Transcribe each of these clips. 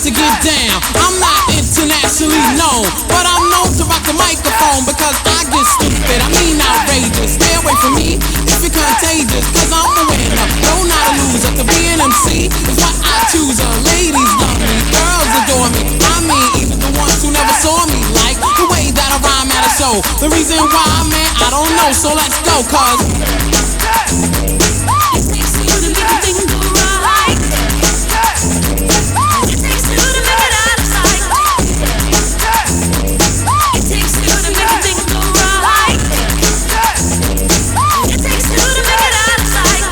to get down. I'm not internationally known, but I'm known to rock the microphone because I get stupid, I mean outrageous. Stay away from me if you're contagious, cause I'm a winner, no not a loser. To be an MC is what I choose. Ladies love me, girls adore me. I mean even the ones who never saw me, like the way that I rhyme at a show. The reason why, man, I don't know, so let's go, cause it takes two to make a thing go right. It takes two to make it out of sight. It takes two to make a thing go right. It takes two to make it out of sight.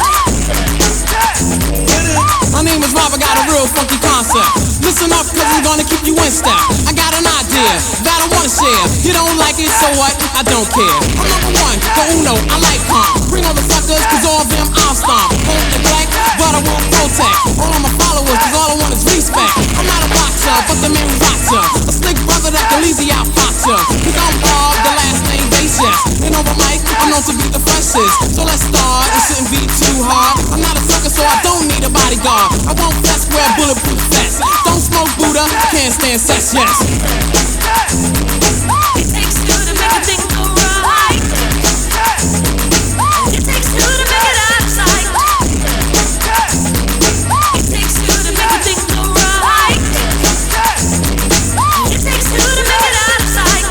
My name is Rob, I got a real funky concept. Listen up, cause I'm gonna keep you in step. I got an idea that I wanna share. You don't like it, so what? I don't care. I'm number one, the uno, I like calm. Bring all the suckers, cause all of them I'll stomp. Hold the black, but I won't protect all of my followers, cause all I want is respect. I'm not a boxer, but the man who rocks ya. A slick brother that can easy out fox ya. Cause I'm Bob, the last name basis. And over mic, I'm known to be the freshest. So let's start, it shouldn't be too hard. I'm not a sucker, so I don't need a bodyguard. I won't flex, wear bulletproof vests. Don't smoke Buddha, can't stand sex, yes. It takes two to make a thing go right. It takes two to make it out of sight. It takes two to make a thing go right. It takes two to make it out of sight.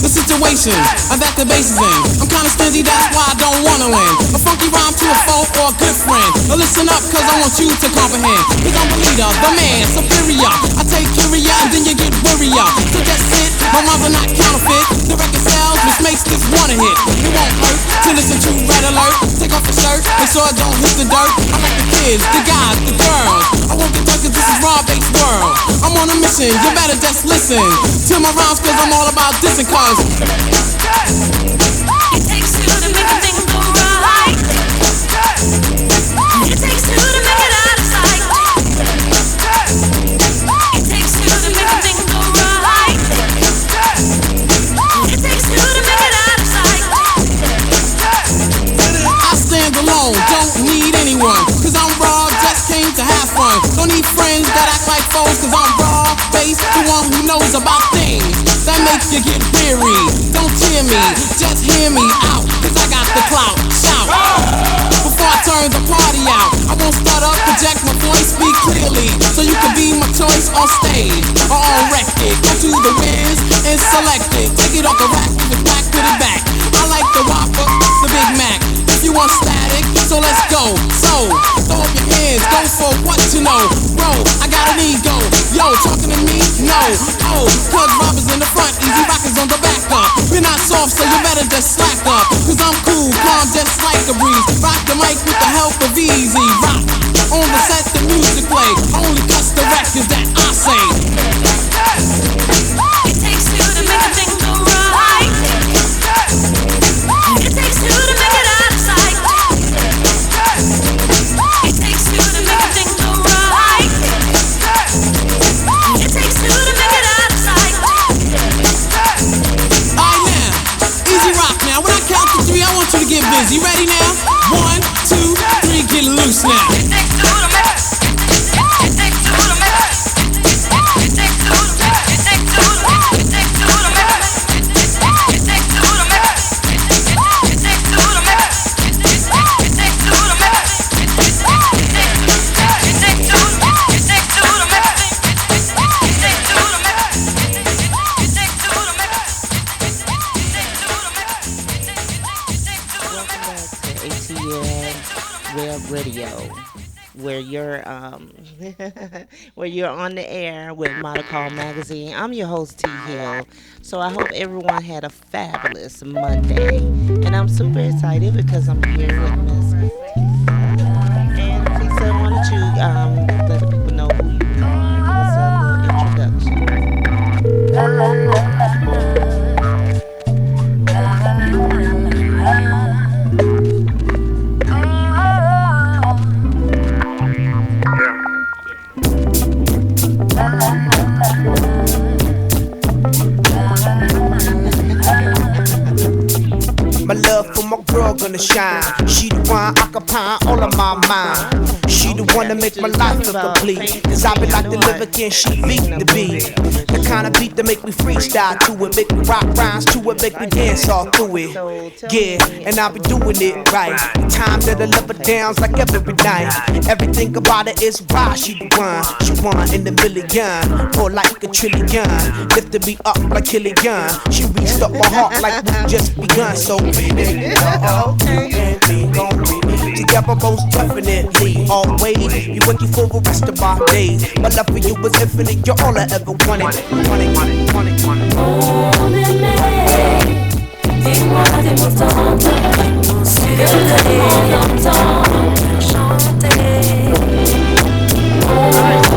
The situation that the bass is in, I'm kinda stingy, that's why I don't wanna win. A funky rhyme to a foe or a good friend. Now listen up, cause I want you to comprehend. Cause I'm the leader, the man, superior. I take curia and then you get worrier. So just sit, my rhymes are not counterfeit. The record sells, which makes this one a hit. It won't hurt to listen to Red Alert. Take off your shirt, make sure it don't hit the dirt. I like the kids, the guys, the girls. I won't get done cause this is raw-based world. I'm on a mission, you better just listen to my rhymes cause I'm all about dissing cause it takes two to make a thing go right. It takes two to make it out of sight. It takes two to make a thing go right. It takes two to make it out of sight. I stand alone, don't need anyone, cause I'm raw, just came to have fun. Don't need friends that act like foes, cause I'm raw, based, the one who knows about things that make you get weary. Don't cheer me, just hear me out, cause I got the clout. Shout before I turn the party out. I won't stutter, project my voice, speak clearly, so you can be my choice on stage or on record. Go to the Wiz and select it. Take it off the rack, give it back, put it back. I like the Whopper, the Big Mac. If you want static, so let's go. So throw up your hands, go for what you know. Bro, I got an ego. Yo, talking to me? No. Oh, cause Rob is in the front, Easy Rock is on the back up. We're not soft, so you better just slack up. Cause I'm cool, calm, just like a breeze. Rock the mic with the help of Easy Rock. On the set, the music play. Only cuts the records that I say. It takes two to make a thing go right. It takes two to make it out of sight. It takes two to make a thing go right. It takes two to make it out of sight. Alright now, Easy Rock now. When I count to three, I want you to get busy. Ready now? 1, 2, 3, get loose now. It takes two to make it. It takes two to make it. It takes two to make it. It takes two to make it. It takes two to make it. It takes two to make it. It takes two to make it. It takes two to make it. It takes two to make it. It takes two to make it. It takes two to make it. It takes two to make it. It takes two to make it. Welcome back to ATL Web Radio, where you're where you're on the air with Model Call Magazine. I'm your host T Hill. So I hope everyone had a fabulous Monday, and I'm super excited because I'm here with Miss Tisa. And Tisa, why don't you let the people know who you are? Give us a little introduction. My love for my girl gonna shine. She the one occupying all of my mind. She the one to make my life feel complete. Cause I be like the lyric and she beat the beat. The kind of beat that make me freestyle to it, make me rock rhymes to it, make me dance all through it. Yeah, and I be doing it right. The time that I love her downs like every night. Everything about it is right. She the one, she one in the million, more like a trillion. Lifted me up like Killian. She reached up my heart like we just begun. So baby, and me gon' be together most definitely. Always be with you for the rest of my days. My love for you was infinite. You're all I ever wanted. Dis-moi des mots tendres, que le monde entend chanter. Oh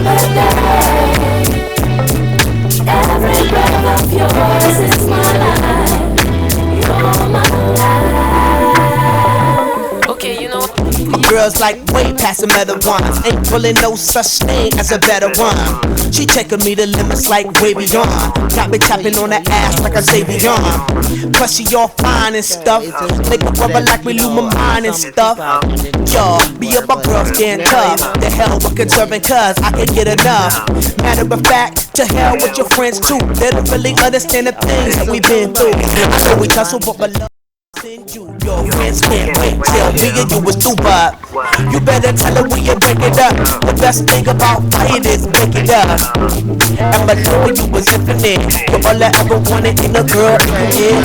baby, every breath of yours is my life. You're my life. Okay, you know. My girl's like way past a metal ones. Ain't pulling no such thing as a better one. She taking me to limits like way beyond. Got me tapping on the ass like I say beyond. Plus she all fine and stuff. Make a rubber like we lose my mind and stuff. Y'all, be up my girl stand tough. The hell with conserving cause I can get enough. Matter of fact, to hell with your friends too. They don't really understand the things that we've been through. I know we tussle but my love send you, your friends can't wait till me and you was too bad. You better tell her when you break it up. The best thing about fight is break it up. And my love when you was infinite. You're all I ever wanted in a girl. Yeah.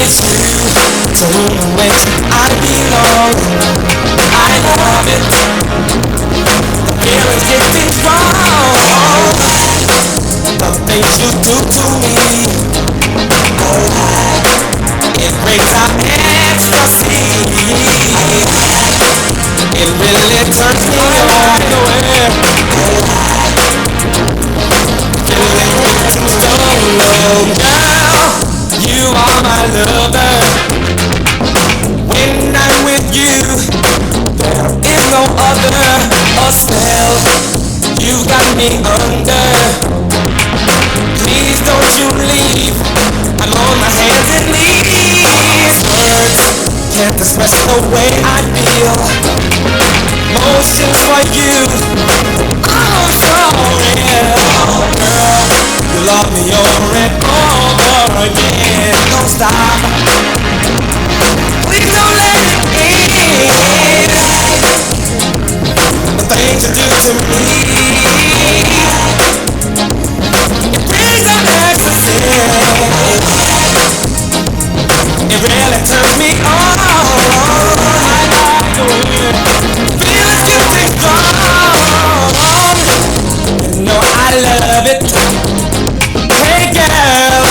it's you, to which I belong. I love it. The feeling's getting strong. The things you do to me, it brings out ecstasy. It really turns me on. Feeling getting strong, girl. You are my lover. When I'm with you, there is no other. A spell you got me under. Please don't you leave. I'm on my hands and knees. Words can't express the way I feel. Motions for you, oh so real. Girl, you love me over and over again. Don't stop, please don't let it end. The things you do to me, it brings out ecstasy. It really turns me on. I like the way feelings getting strong. You know I love it. Hey girl,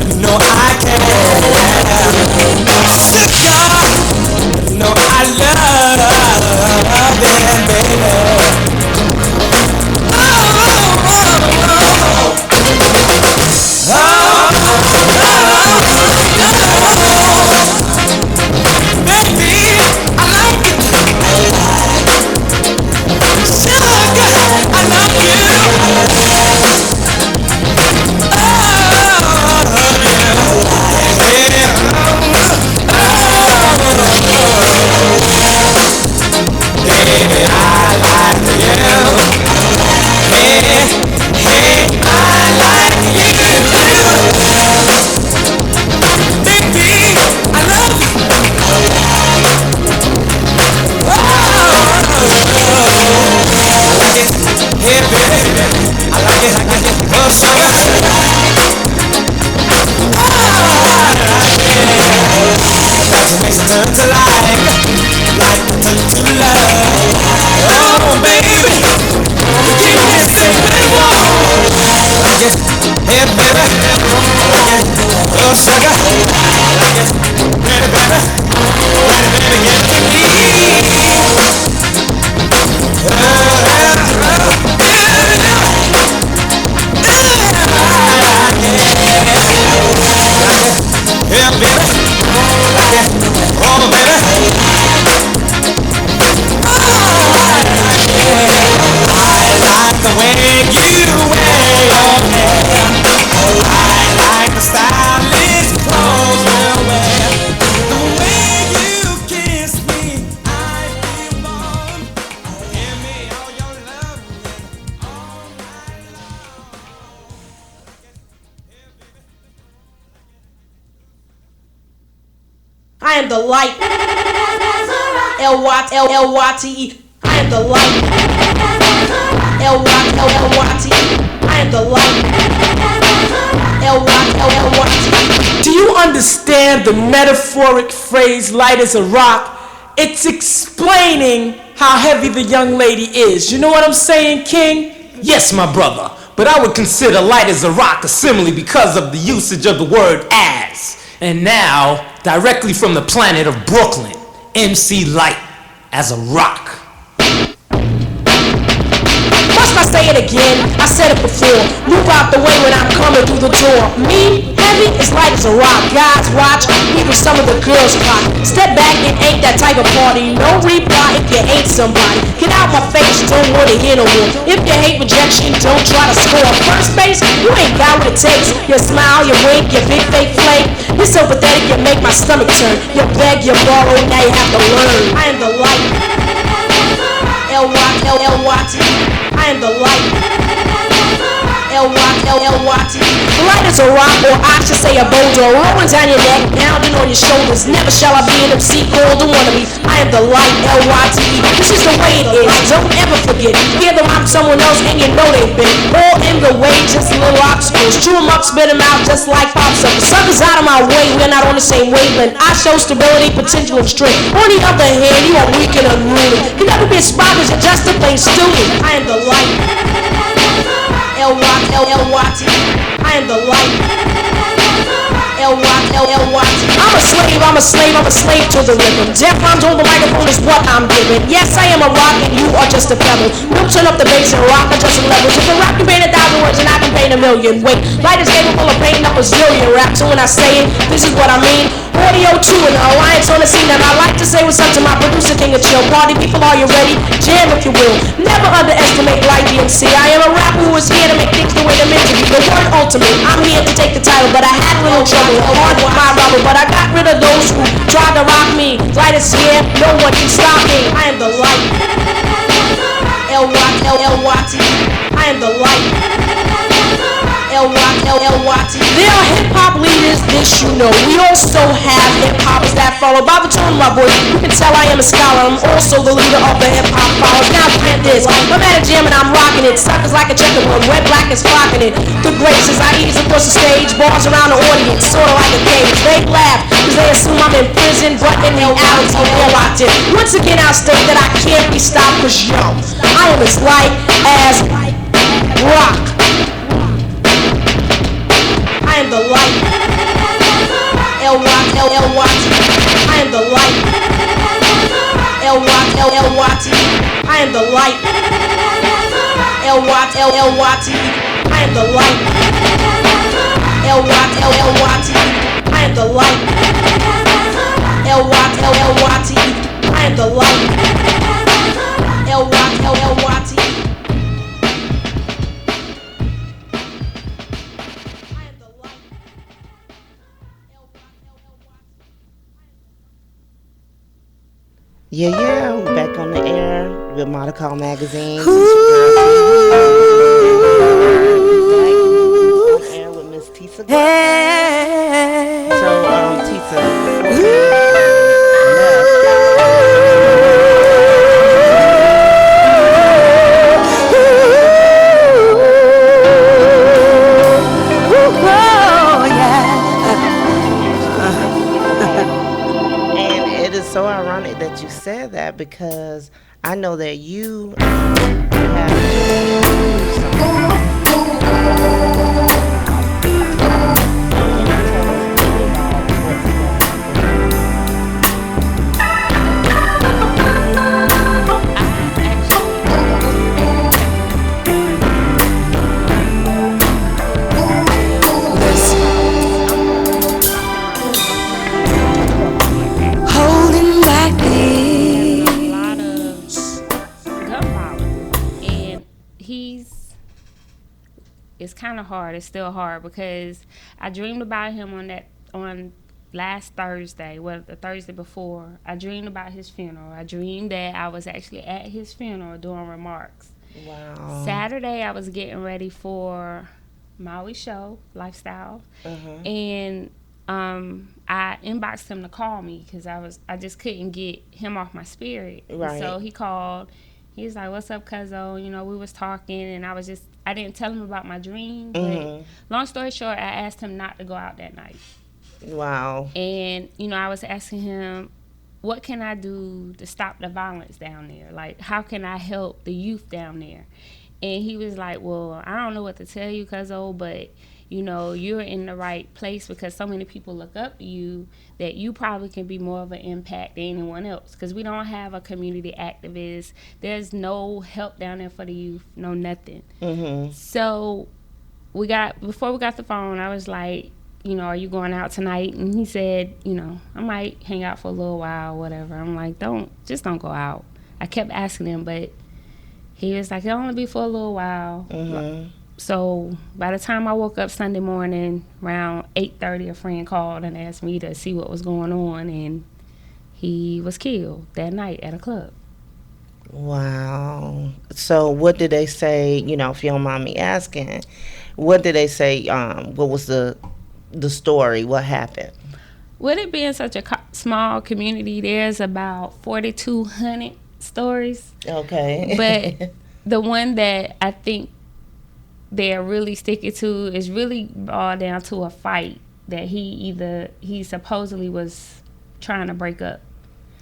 you know I care. Sugar, you know I love it, baby. Turn to like turn to love. Oh baby, keep me safe and warm. Like it, hey baby, like it, oh sugar. Like it, pretty baby, get to me. Yeah, baby, like it, oh baby. The way you wear your hair, I like the stylish clothes you wear. The way you kiss me, I feel warm. Give me all your love all night long. I am the light. L-Y-T-E. I am the light. L-Y-T-E. I am the light. L-Y-T-E. Do you understand the metaphoric phrase light as a rock? It's explaining how heavy the young lady is. You know what I'm saying, King? Yes, my brother, but I would consider light as a rock a simile because of the usage of the word as. And now, directly from the planet of Brooklyn, MC Light as a rock. Must I say it again? I said it before. Move out the way when I'm coming through the door. Me, heavy, is light as a rock. Guys, watch, even some of the girls clock. Step back, it ain't that type of party. No reply if you ain't somebody. Get out my face, don't want to hear no more. If you hate rejection, don't try to score. First base, you ain't got what it takes. You smile, you wink, you big fake flake. You're so pathetic, you make my stomach turn. You beg, you borrow, now you have to learn. I am the light. L-Y-T. I am the light. L-Y-T. Light as a rock, or I should say a boulder, rolling down your neck, pounding on your shoulders. Never shall I be an MC called a wannabe. I am the light. L-Y-T. This is the way it is. Don't never forget. Hear them out someone else and you know they've been all in the way, just little obstacles. Chew them up, spit them out just like popsicles. Suckers out of my way, we're not on the same wavelength. I show stability, potential, and strength. On the other hand, you are weak and unruly. You never be inspired because you're just a plain student. I am the light. L-Y-T. I am the light. L-Y-T. I'm a slave to the rhythm. Deaf rhymes on the microphone is what I'm giving. Yes, I am a rock and you are just a pebble. We'll turn up the bass and rock adjusting levels. If a rap can paint 1,000 words and I can paint 1,000,000. Wait, light is capable of painting up a zillion raps. So when I say it, this is what I mean. Audio 2 and the alliance on the scene. And I like to say what's up to my producer, King of Chill. Party people, are you ready? Jam if you will. Never underestimate Light DMC. I am a rapper who is here to make things the way they're meant to be. The word ultimate. I'm here to take the title, but I had a little trouble. Hard with my rubber, but I got rid of those who tried to rock me. Light is here, no one can stop me. I am the light. L-Y-T. I am the light. L-Y-T. There are hip-hop leaders, this you know. We also have hip-hoppers that follow. By the tone of my voice, you can tell I am a scholar. I'm also the leader of the hip-hop followers. Now get this, I'm at a jam and I'm rocking it. Suckers like a checkerboard, red, black is flocking it. The graces, I ease across the stage, bars around the audience, sort of like a cage. They laugh, cause they assume I'm in prison, but in reality, they're locked in. Once again, I'll state that I can't be stopped, cause yo, I am as light as rock. I am the light. L-Y-T. I am the light. L-Y-T. I am the light. L-Y-T. I am the light. L-Y-T. I am the light. L-Y-T. I am the light. L-Y-T. Yeah, we're back on the air with Monocle Magazine. On air with Miss Tisa. So, Tisa, so ironic that you said that because I know that you have it's kind of hard. It's still hard because I dreamed about him on last Thursday, well, the Thursday before. I dreamed about his funeral. I dreamed that I was actually at his funeral doing remarks. Wow. Saturday, I was getting ready for Maui show, Lifestyle, and I inboxed him to call me because I just couldn't get him off my spirit. Right. So he called. He was like, "What's up, cuzzo?" You know, we was talking, and I didn't tell him about my dream. But long story short, I asked him not to go out that night. Wow. And, you know, I was asking him, what can I do to stop the violence down there? Like, how can I help the youth down there? And he was like, well, I don't know what to tell you, cuzzo, but, you know, you're in the right place because so many people look up to you that you probably can be more of an impact than anyone else because we don't have a community activist. There's no help down there for the youth, no nothing. So before we got the phone, I was like, you know, are you going out tonight? And he said, you know, I might hang out for a little while, whatever. I'm like, don't go out. I kept asking him, but he was like, it'll only be for a little while. So by the time I woke up Sunday morning around 8:30, a friend called and asked me to see what was going on, and he was killed that night at a club. Wow. So what did they say, you know, if you don't mind me asking, what did they say, what was the story, what happened? With it being such a small community, there's about 4,200 stories. Okay. But the one that I think they're really sticking to is really all down to a fight that he supposedly was trying to break up.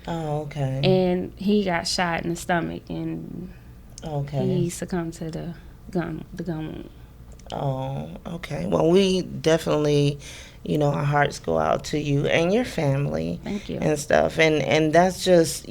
Oh, okay. And he got shot in the stomach, and he succumbed to the gun wound. Oh, okay. Well, we definitely, our hearts go out to you and your family. Thank you. And stuff. And that's just,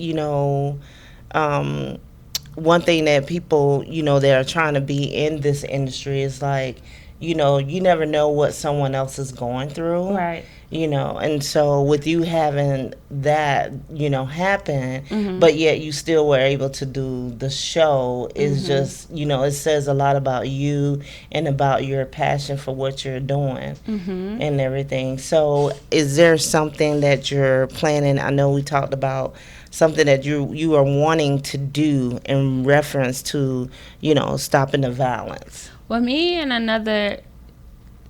one thing that people, that are trying to be in this industry is like, you never know what someone else is going through. Right. And so with you having that, happen, Mm-hmm. but yet you still were able to do the show is Mm-hmm. just, it says a lot about you and about your passion for what you're doing Mm-hmm. and everything. So is there something that you're planning? I know we talked about something that you are wanting to do in reference to, stopping the violence. Well, me and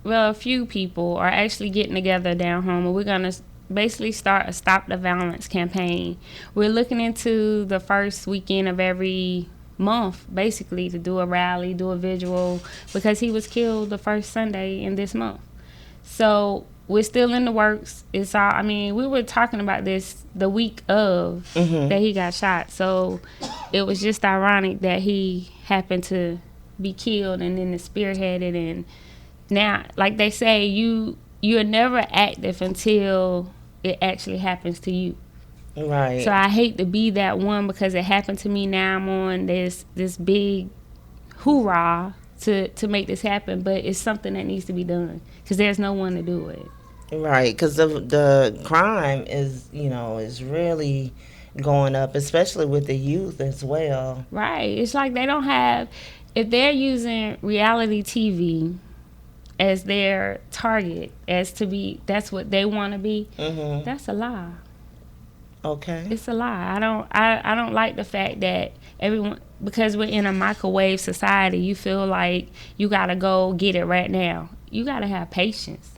a few people are actually getting together down home, and we're going to basically start a Stop the Violence campaign. We're looking into the first weekend of every month, basically, to do a rally, do a visual, because he was killed the first Sunday in this month. So we're still in the works. It's all, we were talking about this the week of that he got shot. So it was just ironic that he happened to be killed and then spearheaded. And now, like they say, you're never active until it actually happens to you. Right. So I hate to be that one because it happened to me. Now I'm on this big hoorah to make this happen, but it's something that needs to be done because there's no one to do it. Right, because the crime is, is really going up, especially with the youth as well. Right. It's like they don't have, if they're using reality TV as their target, that's what they want to be, that's a lie. Okay. It's a lie. I don't like the fact that everyone, because we're in a microwave society, you feel like you got to go get it right now. You got to have patience.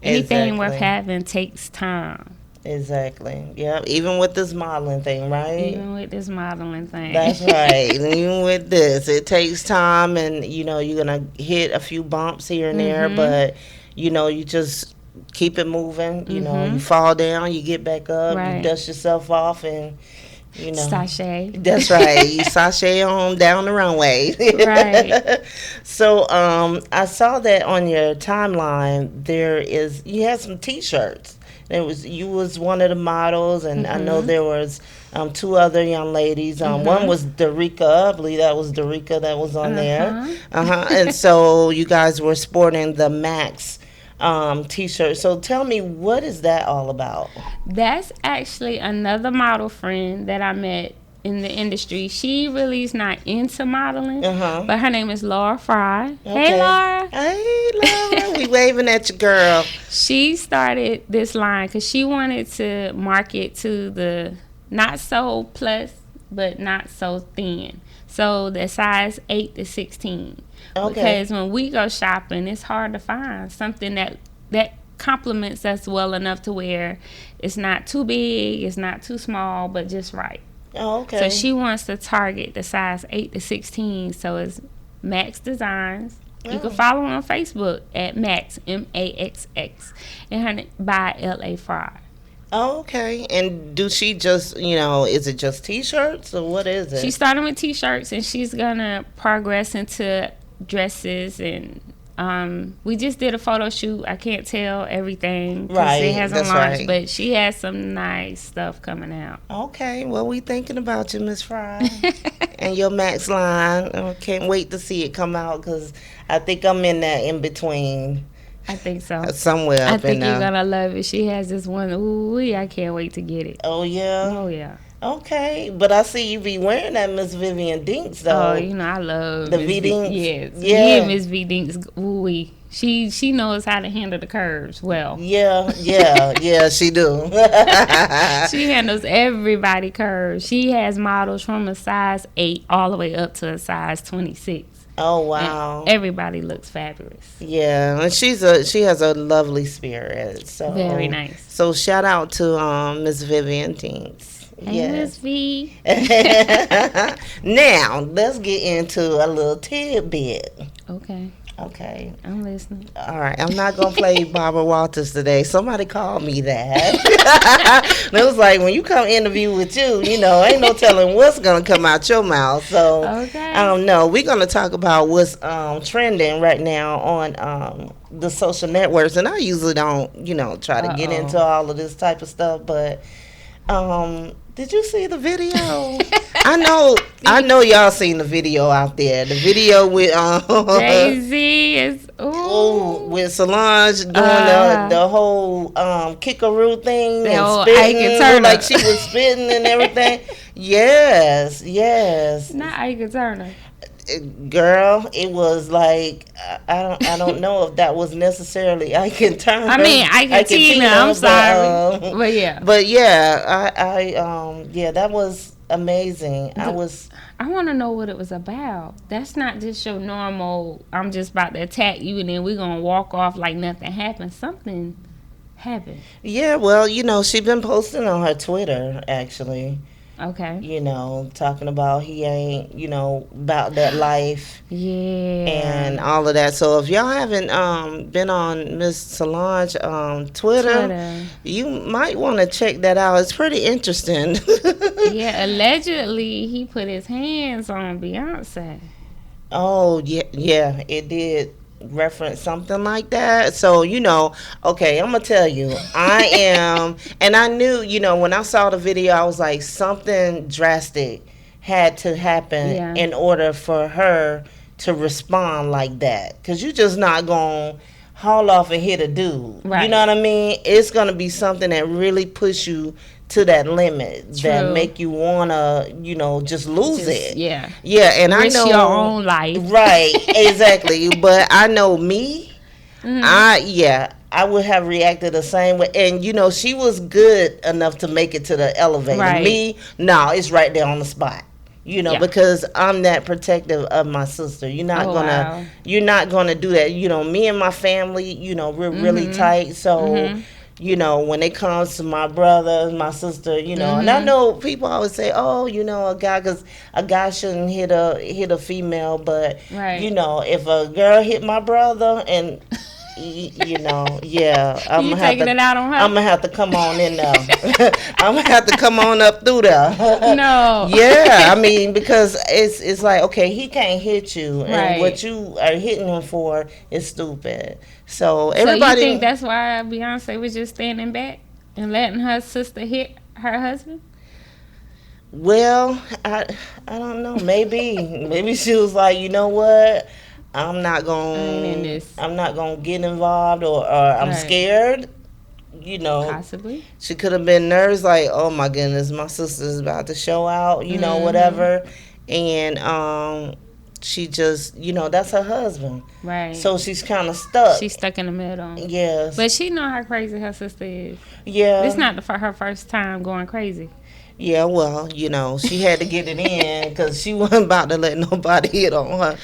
Anything worth having takes time. Exactly. Yeah. Even with this modeling thing, right? Even with this modeling thing. That's right. Even with this, it takes time, and you're gonna hit a few bumps here and there, but you just keep it moving. You fall down, you get back up, you dust yourself off, and sashay. That's right. You sashay on down the runway. Right. So I saw that on your timeline. You had some T-shirts. You was one of the models, and I know there was two other young ladies. One was Darica. I believe that was Darica that was on there. And so you guys were sporting the Max T-shirt. So tell me, what is that all about? That's actually another model friend that I met in the industry. She really is not into modeling, but her name is Laura Fry. Okay. Hey, Laura. Hey, Laura. We waving at you, girl. She started this line because she wanted to market to the not so plus, but not so thin. So the size 8 to 16. Okay. Because when we go shopping, it's hard to find something that complements us well enough to where it's not too big, it's not too small, but just right. Oh, okay. So she wants to target the size 8 to 16. So it's Max Designs. You can follow her on Facebook at Max, MAXX, and her by LA Fry. Oh, okay. And do she just, is it just T-shirts or what is it? She started with T-shirts, and she's going to progress into dresses. And we just did a photo shoot. I can't tell everything because it hasn't launched, but she has some nice stuff coming out. Okay. Well, we thinking about you, Miss Fry. And your Max line. I can't wait to see it come out because I think I'm in that in-between. I think so. Somewhere up I think in you're going to love it. She has this one. Ooh, I can't wait to get it. Oh, yeah? Oh, yeah. Okay. But I see you be wearing that Miss Vivian Dinks, though. Oh, I love the V Dinks. Yes. Yeah. Miss V Dinks. Ooh, she knows how to handle the curves well. Yeah, she do. She handles everybody curves. She has models from a size 8 all the way up to a size 26. Oh, wow. And everybody looks fabulous. Yeah, and she has a lovely spirit. So very nice. So shout out to Miss Vivian Dean. Hey, Miss V. Now, let's get into a little tidbit. Okay. Okay. I'm listening. All right. I'm not going to play Barbara Walters today. Somebody called me that. It was like, when you come interview with you, ain't no telling what's going to come out your mouth. So, Okay. I don't know. We're going to talk about what's trending right now on the social networks. And I usually don't, try to get into all of this type of stuff. But did you see the video? I know y'all seen the video out there. The video with Jay-Z is with Solange doing the whole kickaroo thing the and whole spitting, Ike Turner. like she was spitting and everything. Yes. Not Ike Turner. Girl, it was like I don't know if that was necessarily I can turn. I mean, Ike Tina. I'm sorry, but yeah, I that was amazing. I want to know what it was about. That's not just your normal. I'm just about to attack you, and then we're gonna walk off like nothing happened. Something happened. Yeah, well, she been posting on her Twitter actually. Okay. Talking about he ain't, about that life. Yeah. And all of that. So if y'all haven't been on Miss Solange Twitter, you might want to check that out. It's pretty interesting. Yeah, allegedly he put his hands on Beyonce. Oh, yeah, it did reference something like that. So, okay, I'm going to tell you, I am, and I knew, when I saw the video, I was like, something drastic had to happen in order for her to respond like that. Because you're just not going to haul off and hit a dude. Right. You know what I mean? It's going to be something that really push you to that limit. True. That make you wanna, just lose it. Yeah. Yeah, and risk I know your own life. Right, exactly. But I know me, I would have reacted the same way. And she was good enough to make it to the elevator. Right. Me, no, it's right there on the spot. Because I'm that protective of my sister. You're not gonna do that. Me and my family, we're really tight. So when it comes to my brother, my sister, and I know people always say, oh, because a guy shouldn't hit a female, but if a girl hit my brother and I'm gonna taking it out on her. I'm gonna have to come on in there. I'm gonna have to come on up through there. No. Yeah, I mean, because it's like, okay, he can't hit you, and what you are hitting him for is stupid. So everybody. So you think that's why Beyonce was just standing back and letting her sister hit her husband? Well, I don't know. Maybe she was like, you know what? I'm not gonna get involved, or I'm scared. Possibly. She could have been nervous, like, oh my goodness, my sister's about to show out, whatever. And she just, that's her husband. Right. So she's kind of stuck. She's stuck in the middle. Yes. But she know how crazy her sister is. Yeah. It's not her first time going crazy. Yeah, well, she had to get it in because she wasn't about to let nobody hit on her,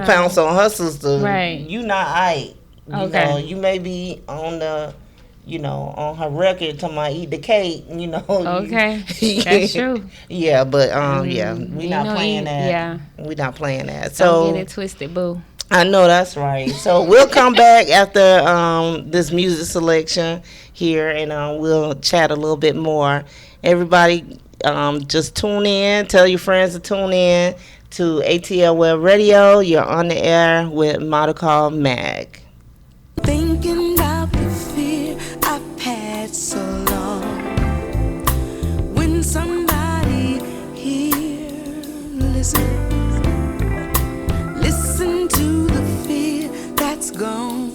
pounce on her sister. Right. You not Ike. You may be on the, on her record talking about eat the cake, Okay. That's true. Yeah, but, we not playing that. Yeah. We not playing that. So don't get it twisted, boo. I know that's right. So we'll come back after this music selection here, and we'll chat a little bit more. Everybody, just tune in. Tell your friends to tune in to ATL Web Radio. You're on the air with Motorcar Mag. Thinking about the fear I've had so long. When somebody here listen to the fear that's gone.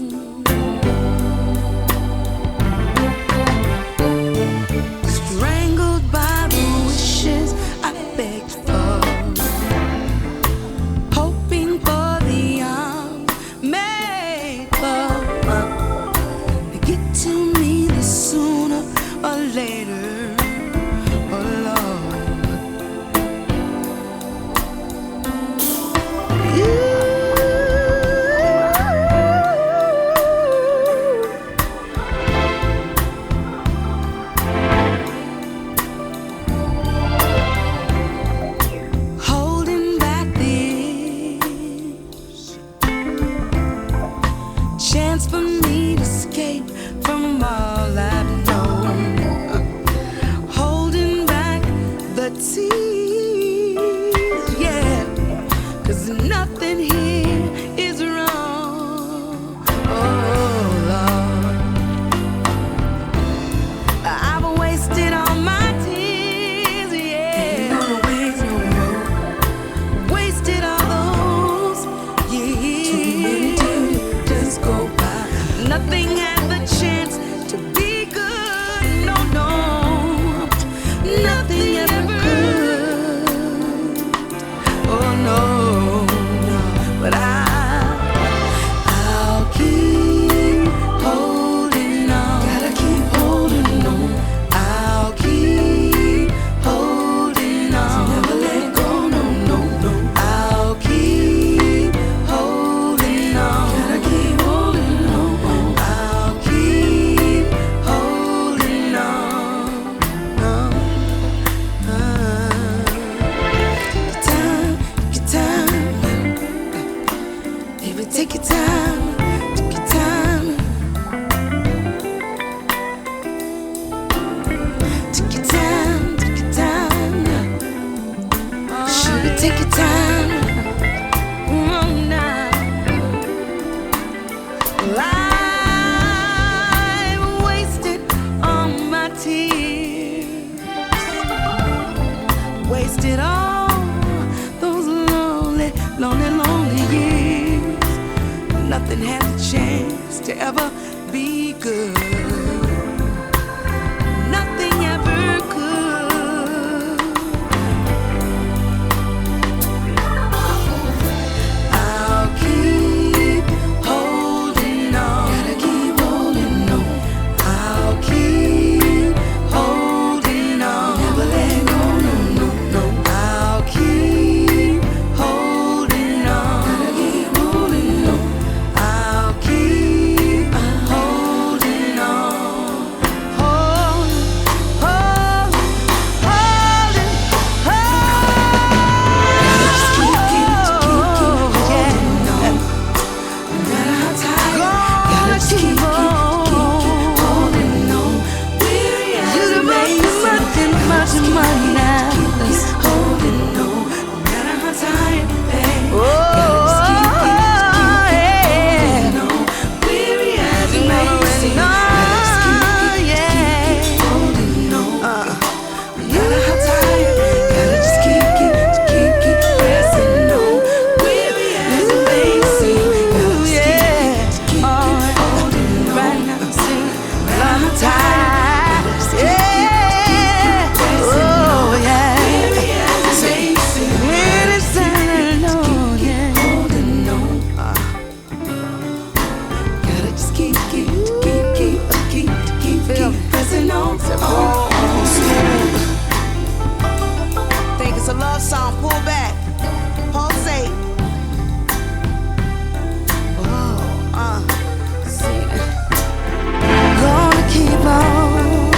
Strangled by the wishes I begged for, hoping for the unmade love to get to me the sooner or later. Oh Lord, you Take your time. Now. I wasted all my tears. Wasted all those lonely, lonely, lonely years. Nothing has a chance to ever be good. Nothing ever could. I'll keep holding on. Gotta keep holding on. I'll keep holding on. Never let go, no, no, no. I'll keep holding on. Gotta keep holding on. I'll keep holding on. Hold, hold, holding, just keep holding on. No matter how tired, gotta just keep holding on. Weary as it may seem, much money now. Keep holding on. No matter how tired, babe, gotta just keep holding on. Weary as it may seem, gotta just keep holding on. No matter how tired, gotta just keep pressing on. Weary as it may seem, gotta just keep holding on. Right now, see, I'm tired, just keep pressing on. Weary as it may seem, gotta just keep holding on. Gotta just keep pressing on. Think it's a love song, pull back, pulsate. See that. Gonna keep on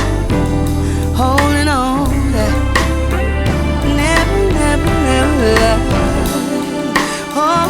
holding on. Never, never, never. Oh,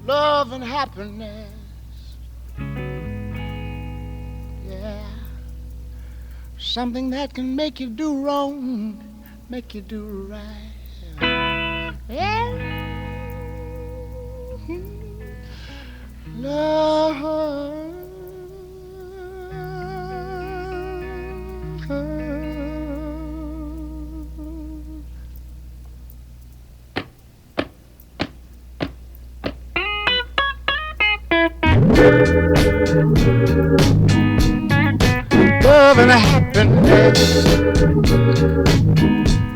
love and happiness. Yeah. Something that can make you do wrong, make you do right. Yeah. Love. Love and happiness.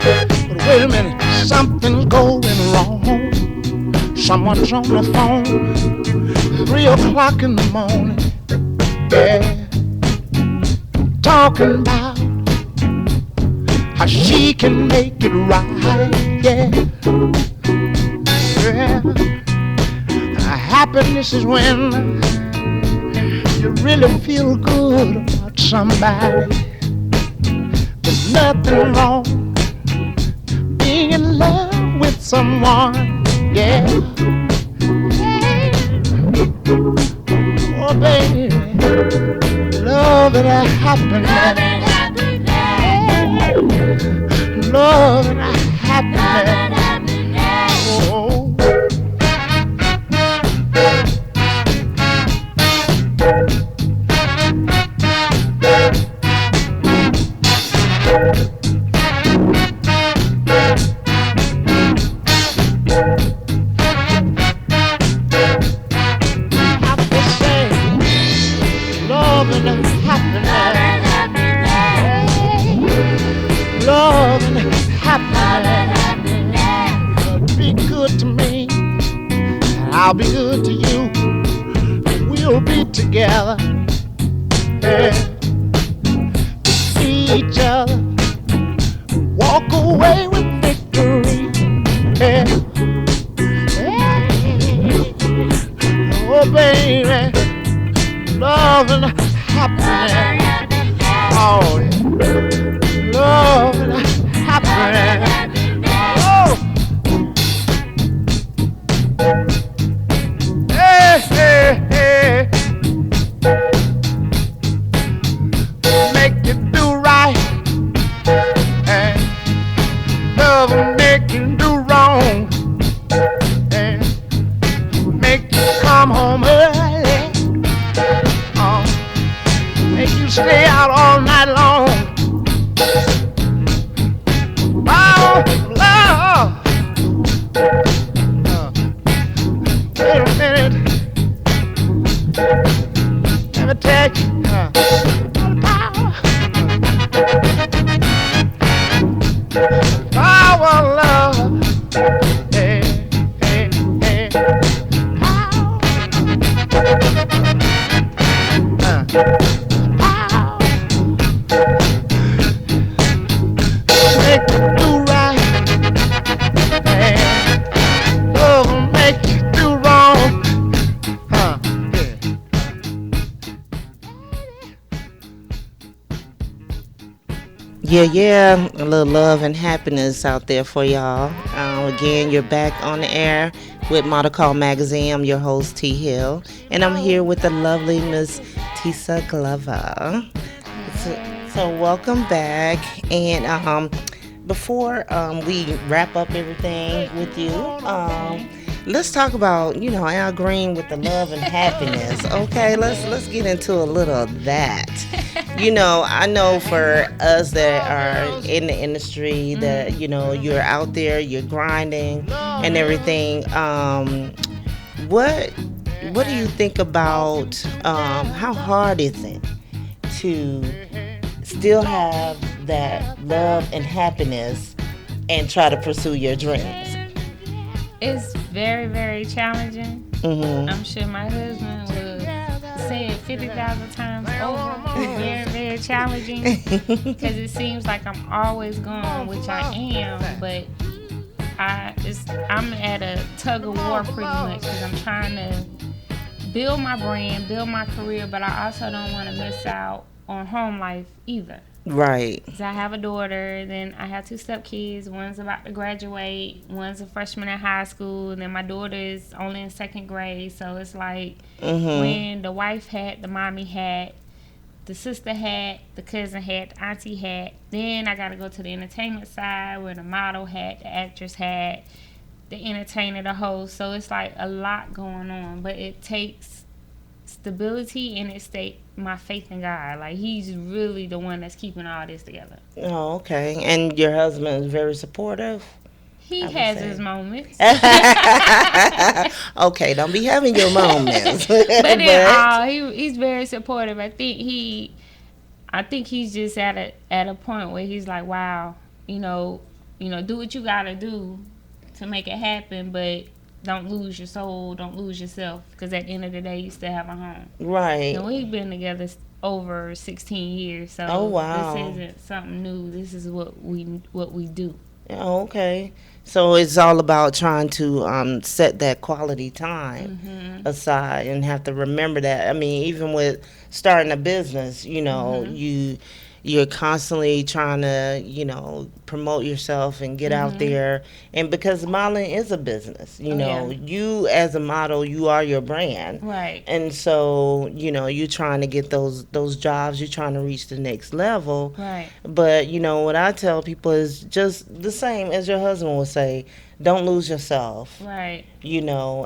But wait a minute, something's going wrong. Someone's on the phone, 3 o'clock in the morning. Yeah, talking about how she can make it right. Yeah, yeah. Happiness is when you really feel good about somebody. There's nothing wrong being in love with someone. Yeah. Oh baby, love and happiness. Love and happiness. Oh. I have to say happiness. Love and happiness. Be good to me, I'll be good to you. We'll be together, yeah. See each other, walk away with victory, yeah. Oh baby, love and happiness. Oh yeah. Love and happiness. Oh. Hey, hey, hey. Make you do right, and love will make you do wrong, and make you come home early, make you stay out all night long. Oh, love. Wait a minute. Let me tell you. Power, love. Hey, hey, hey. Make you do right, and love will make you do wrong. Yeah, a little love and happiness out there for y'all. Again, you're back on the air with Model Call Magazine. I'm your host, T. Hill, and I'm here with the lovely Miss Tisa Glover. So welcome back. And before we wrap up everything with you, let's talk about, Al Green with the love and happiness. Okay, let's get into a little of that. I know for us that are in the industry that, you're out there, you're grinding and everything. What do you think about how hard is it to still have that love and happiness and try to pursue your dreams? It's very, very challenging. Mm-hmm. I'm sure my husband would say it 50,000 times over. It's very, very challenging because it seems like I'm always going, which I am, but I'm at a tug of war pretty much because I'm trying to build my brand, build my career, but I also don't want to miss out on home life either. Right. So I have a daughter, then I have two stepkids. One's about to graduate, one's a freshman in high school, and then my daughter is only in second grade. So it's like when the wife hat, the mommy hat, the sister hat, the cousin hat, the auntie hat. Then I got to go to the entertainment side where the model hat, the actress hat, the entertainer, the host. So it's like a lot going on, but it takes stability and it's my faith in God. Like, he's really the one that's keeping all this together. Oh, okay. And your husband is very supportive? He has his moments. Okay, don't be having your moments. But in all, he's very supportive. I think he's just at a point where he's like, wow, do what you gotta do to make it happen, but don't lose your soul, don't lose yourself, because at the end of the day, you still have a home. Right. We've been together over 16 years, so oh, wow. This isn't something new. This is what we do. Oh, okay. So it's all about trying to set that quality time aside and have to remember that. I mean, even with starting a business, you're constantly trying to, promote yourself and get out there. And because modeling is a business, you as a model, you are your brand. Right. And so, you're trying to get those jobs, you're trying to reach the next level. Right. But, what I tell people is just the same as your husband would say, don't lose yourself. Right.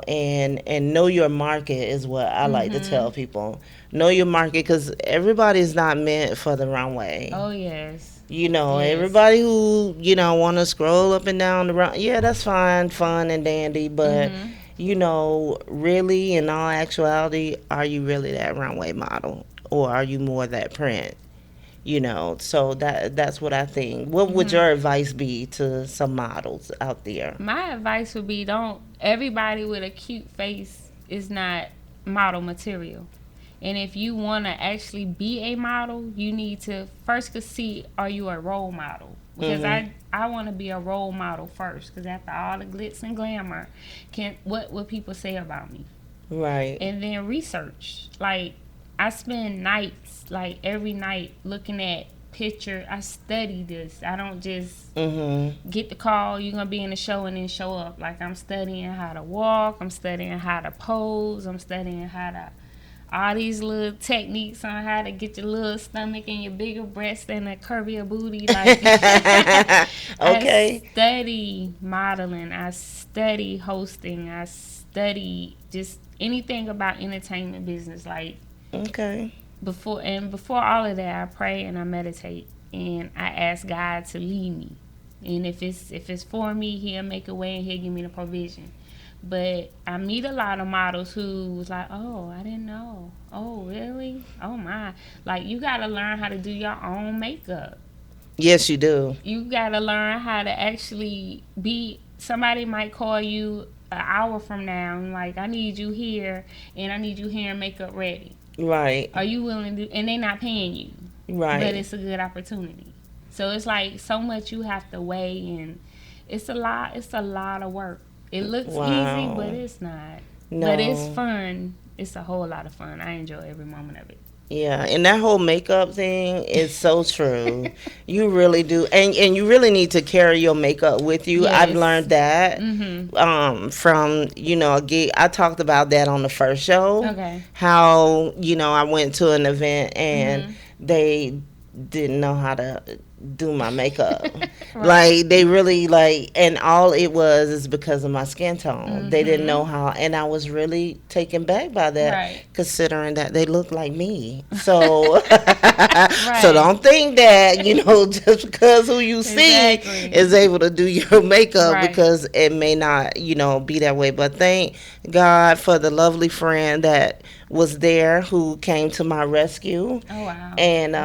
And know your market is what I like to tell people. Know your market, because everybody is not meant for the runway. Oh, yes. Yes. Everybody who, want to scroll up and down the runway, yeah, that's fine, fun and dandy, but, really, in all actuality, are you really that runway model? or are you more that print? So that's what I think. What would your advice be to some models out there? My advice would be, don't, everybody with a cute face is not model material. And if you want to actually be a model, you need to first see, are you a role model? Because I want to be a role model first, because after all the glitz and glamour, what will people say about me? Right. And then research. Like, I spend nights, like every night, looking at picture. I study this. I don't just get the call, you're going to be in the show, and then show up. Like, I'm studying how to walk. I'm studying how to pose. I'm studying how to, all these little techniques on how to get your little stomach and your bigger breast and a curvier booty. Like, okay. I study modeling. I study hosting. I study just anything about entertainment business. Like, okay. Before all of that, I pray and I meditate, and I ask God to lead me. And if it's for me, He'll make a way and He'll give me the provision. But I meet a lot of models who was like, oh, I didn't know. Oh, really? Oh, my. Like, you got to learn how to do your own makeup. Yes, you do. You got to learn how to actually be, somebody might call you an hour from now and like, I need you here, and I need you hair and makeup ready. Right. Are you willing to, and they're not paying you. Right. But it's a good opportunity. So it's like so much you have to weigh, and it's a lot of work. It looks easy, but it's not. No. But it's fun. It's a whole lot of fun. I enjoy every moment of it. Yeah, and that whole makeup thing is so true. You really do. And you really need to carry your makeup with you. Yes. I've learned that from, a gig. I talked about that on the first show. Okay. How, I went to an event and they didn't know how to do my makeup. Right. Like, they really, and all it was is because of my skin tone. They didn't know how, and I was really taken back by that, considering that they look like me. So, so don't think that, just because who you see is able to do your makeup, because it may not, be that way. But thank God for the lovely friend that was there who came to my rescue. Oh, wow. And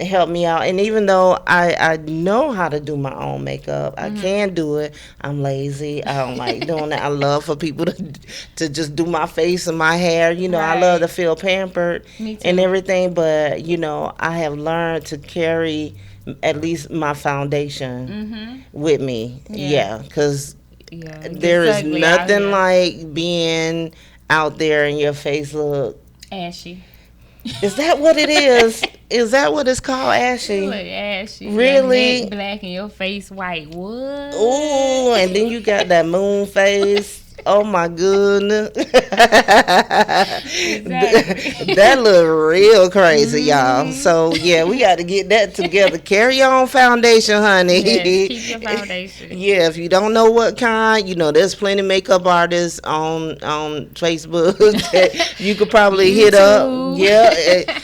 helped me out. And even though I know how to do my own makeup, I can do it, I'm lazy. I don't like doing that. I love for people to just do my face and my hair. I love to feel pampered and everything. But, I have learned to carry at least my foundation with me. Yeah, because there is nothing like being out there and your face look ashy. Is that what it is? Is that what it's called, ashy? You look ashy. Really? Your neck black and your face white. What? Ooh, and then you got that moon face. Oh my goodness. That look real crazy, y'all. So yeah, we got to get that together. Carry your own foundation, honey. Yes, keep your foundation. Yeah, if you don't know what kind, there's plenty of makeup artists on Facebook that you could probably hit up. Yeah,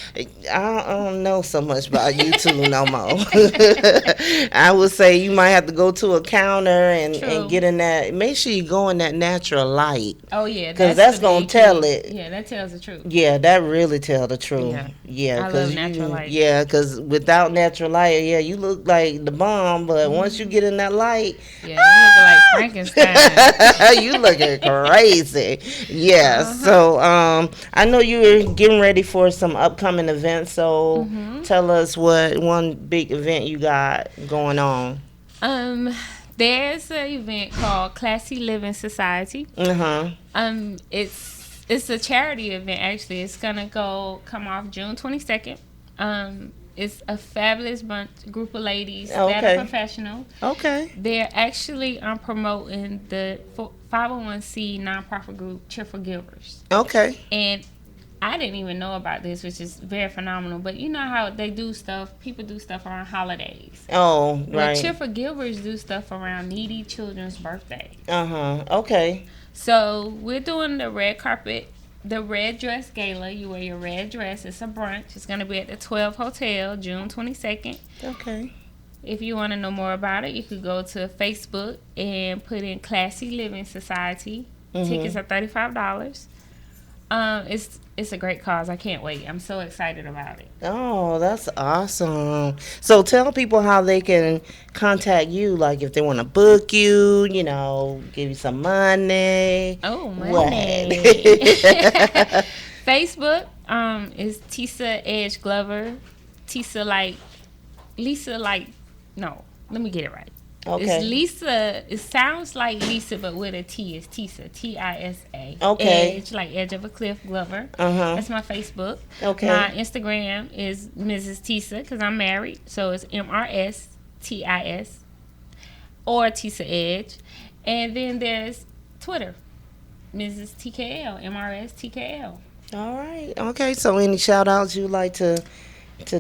I don't know so much about YouTube no more. I would say you might have to go to a counter and get in that. Make sure you go in that natural light. Oh yeah, because that's gonna tell it. Yeah, that tells the truth. Yeah, that really tell the truth. Yeah, I love natural light. Yeah, because without natural light, you look like the bomb. But once you get in that light, you look like Frankenstein. You looking crazy. Yeah. So I know you were getting ready for some upcoming events. So tell us what one big event you got going on. There's an event called Classy Living Society. It's a charity event, actually. It's gonna come off June 22nd. It's a fabulous group of ladies that are professional. Okay. They're actually promoting the 501c nonprofit group Cheerful Givers. Okay. And I didn't even know about this, which is very phenomenal. But you know how they do stuff, people do stuff around holidays. Oh, right. But Cheerful Givers do stuff around needy children's birthdays. Okay. So we're doing the red carpet, the red dress gala. You wear your red dress. It's a brunch. It's going to be at the 12 Hotel, June 22nd. Okay. If you want to know more about it, you could go to Facebook and put in Classy Living Society. Tickets are $35. It's a great cause. I can't wait. I'm so excited about it. Oh, that's awesome. So tell people how they can contact you, like if they want to book you, give you some money. Oh, What? money. Facebook is Tisa Edge Glover. Tisa like Lisa like no. Let me get it right. Okay. It's Lisa. It sounds like Lisa, but with a T. It's Tisa. Tisa. Okay. Edge, like edge of a cliff, Glover. Uh-huh. That's my Facebook. Okay. My Instagram is Mrs. Tisa because I'm married, so it's MRSTIS or Tisa Edge, and then there's Twitter, Mrs. TKL, MRS TKL. All right. Okay. So any shout outs you like to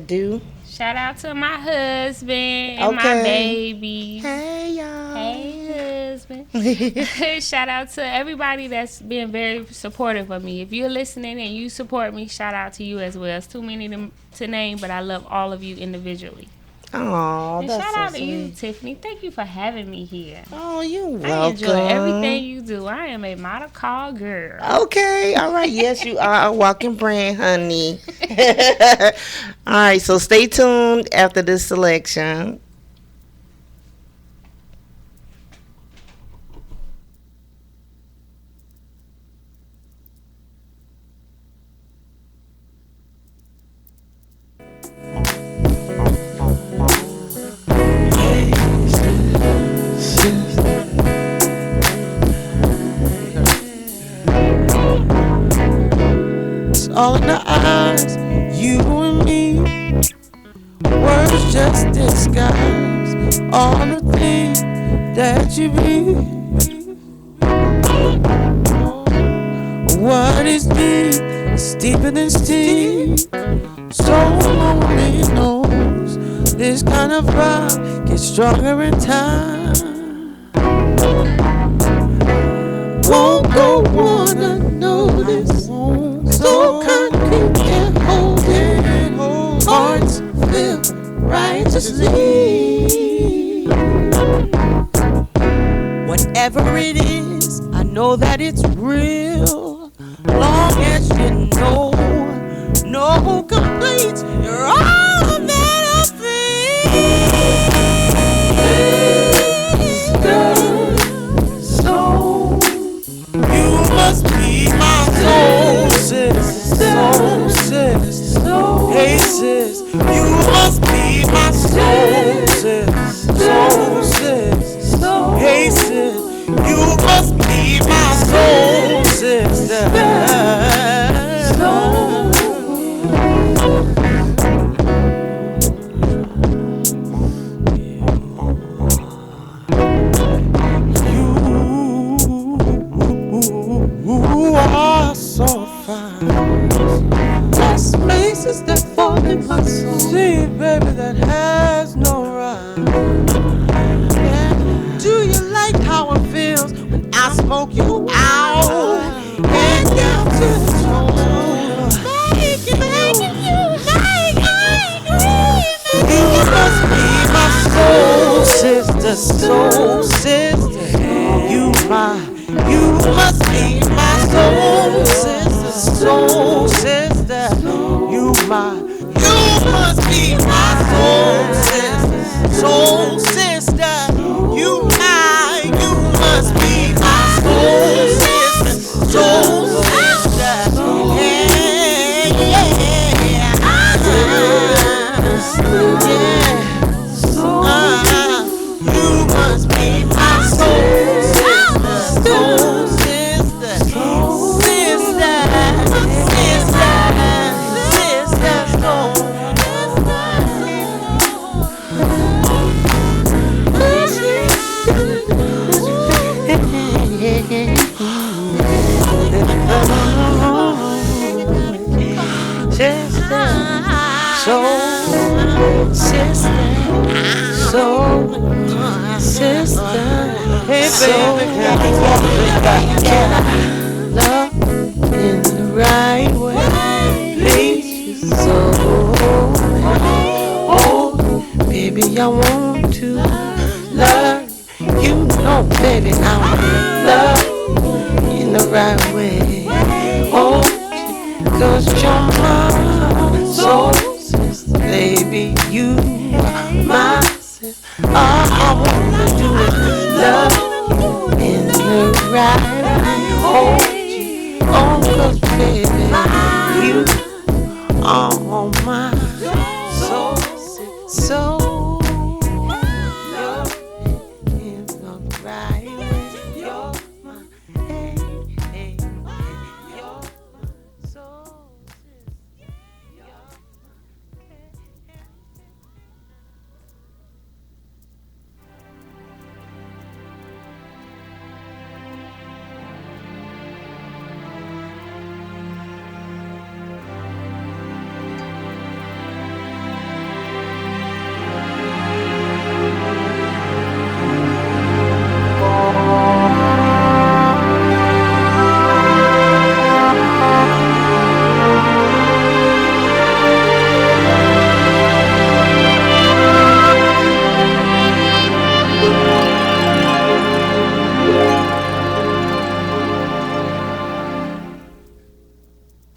do? Shout out to my husband and my baby. Hey, y'all. Hey, husband. Shout out to everybody that's been very supportive of me. If you're listening and you support me, shout out to you as well. It's too many to name, but I love all of you individually. Oh, and that's shout so out to sweet. you, Tiffany. Thank you for having me here. Oh, you're welcome. I enjoy everything you do. I am a model call girl. Okay. All right. Yes, you are a walking brand, honey. All right. So stay tuned after this selection. All in the eyes, you and me. Words just disguise all the things that you be. What is deep is deeper than steep. So lonely knows this kind of vibe gets stronger in time. Won't go wanna know this. So concrete and holding hearts feel righteously. Whatever it is, I know that it's real. Long as you know, no complaints, you're all that I feel. So you must be my soul, sis. Soul, sis. Hey, sis. You must be my soul, sis. Soul, sis. Hey, sis. You must be my soul, sister. You are so fine. There's places that fall in my soul. See, baby, that has no rhyme. Yeah. Do you like how it feels when I smoke you out? And down to the soul. You must be my soul sister, soul sister. You must be my soul sister, soul sister. You must be my soul sister, soul sister. You must be my soul sister, soul sister. Yeah, yeah, you must be my soul sister, soul sister, sister, soul. Sister, hey baby, can I love in the right way? Please, so oh, baby, I want to love you, know, baby, I want to love in the right way. Oh. 'cause you're my soul sister, baby. You are my sister. All I wanna do is love you in the right way. Hold you, oh, 'cause baby, you are my soul sister. So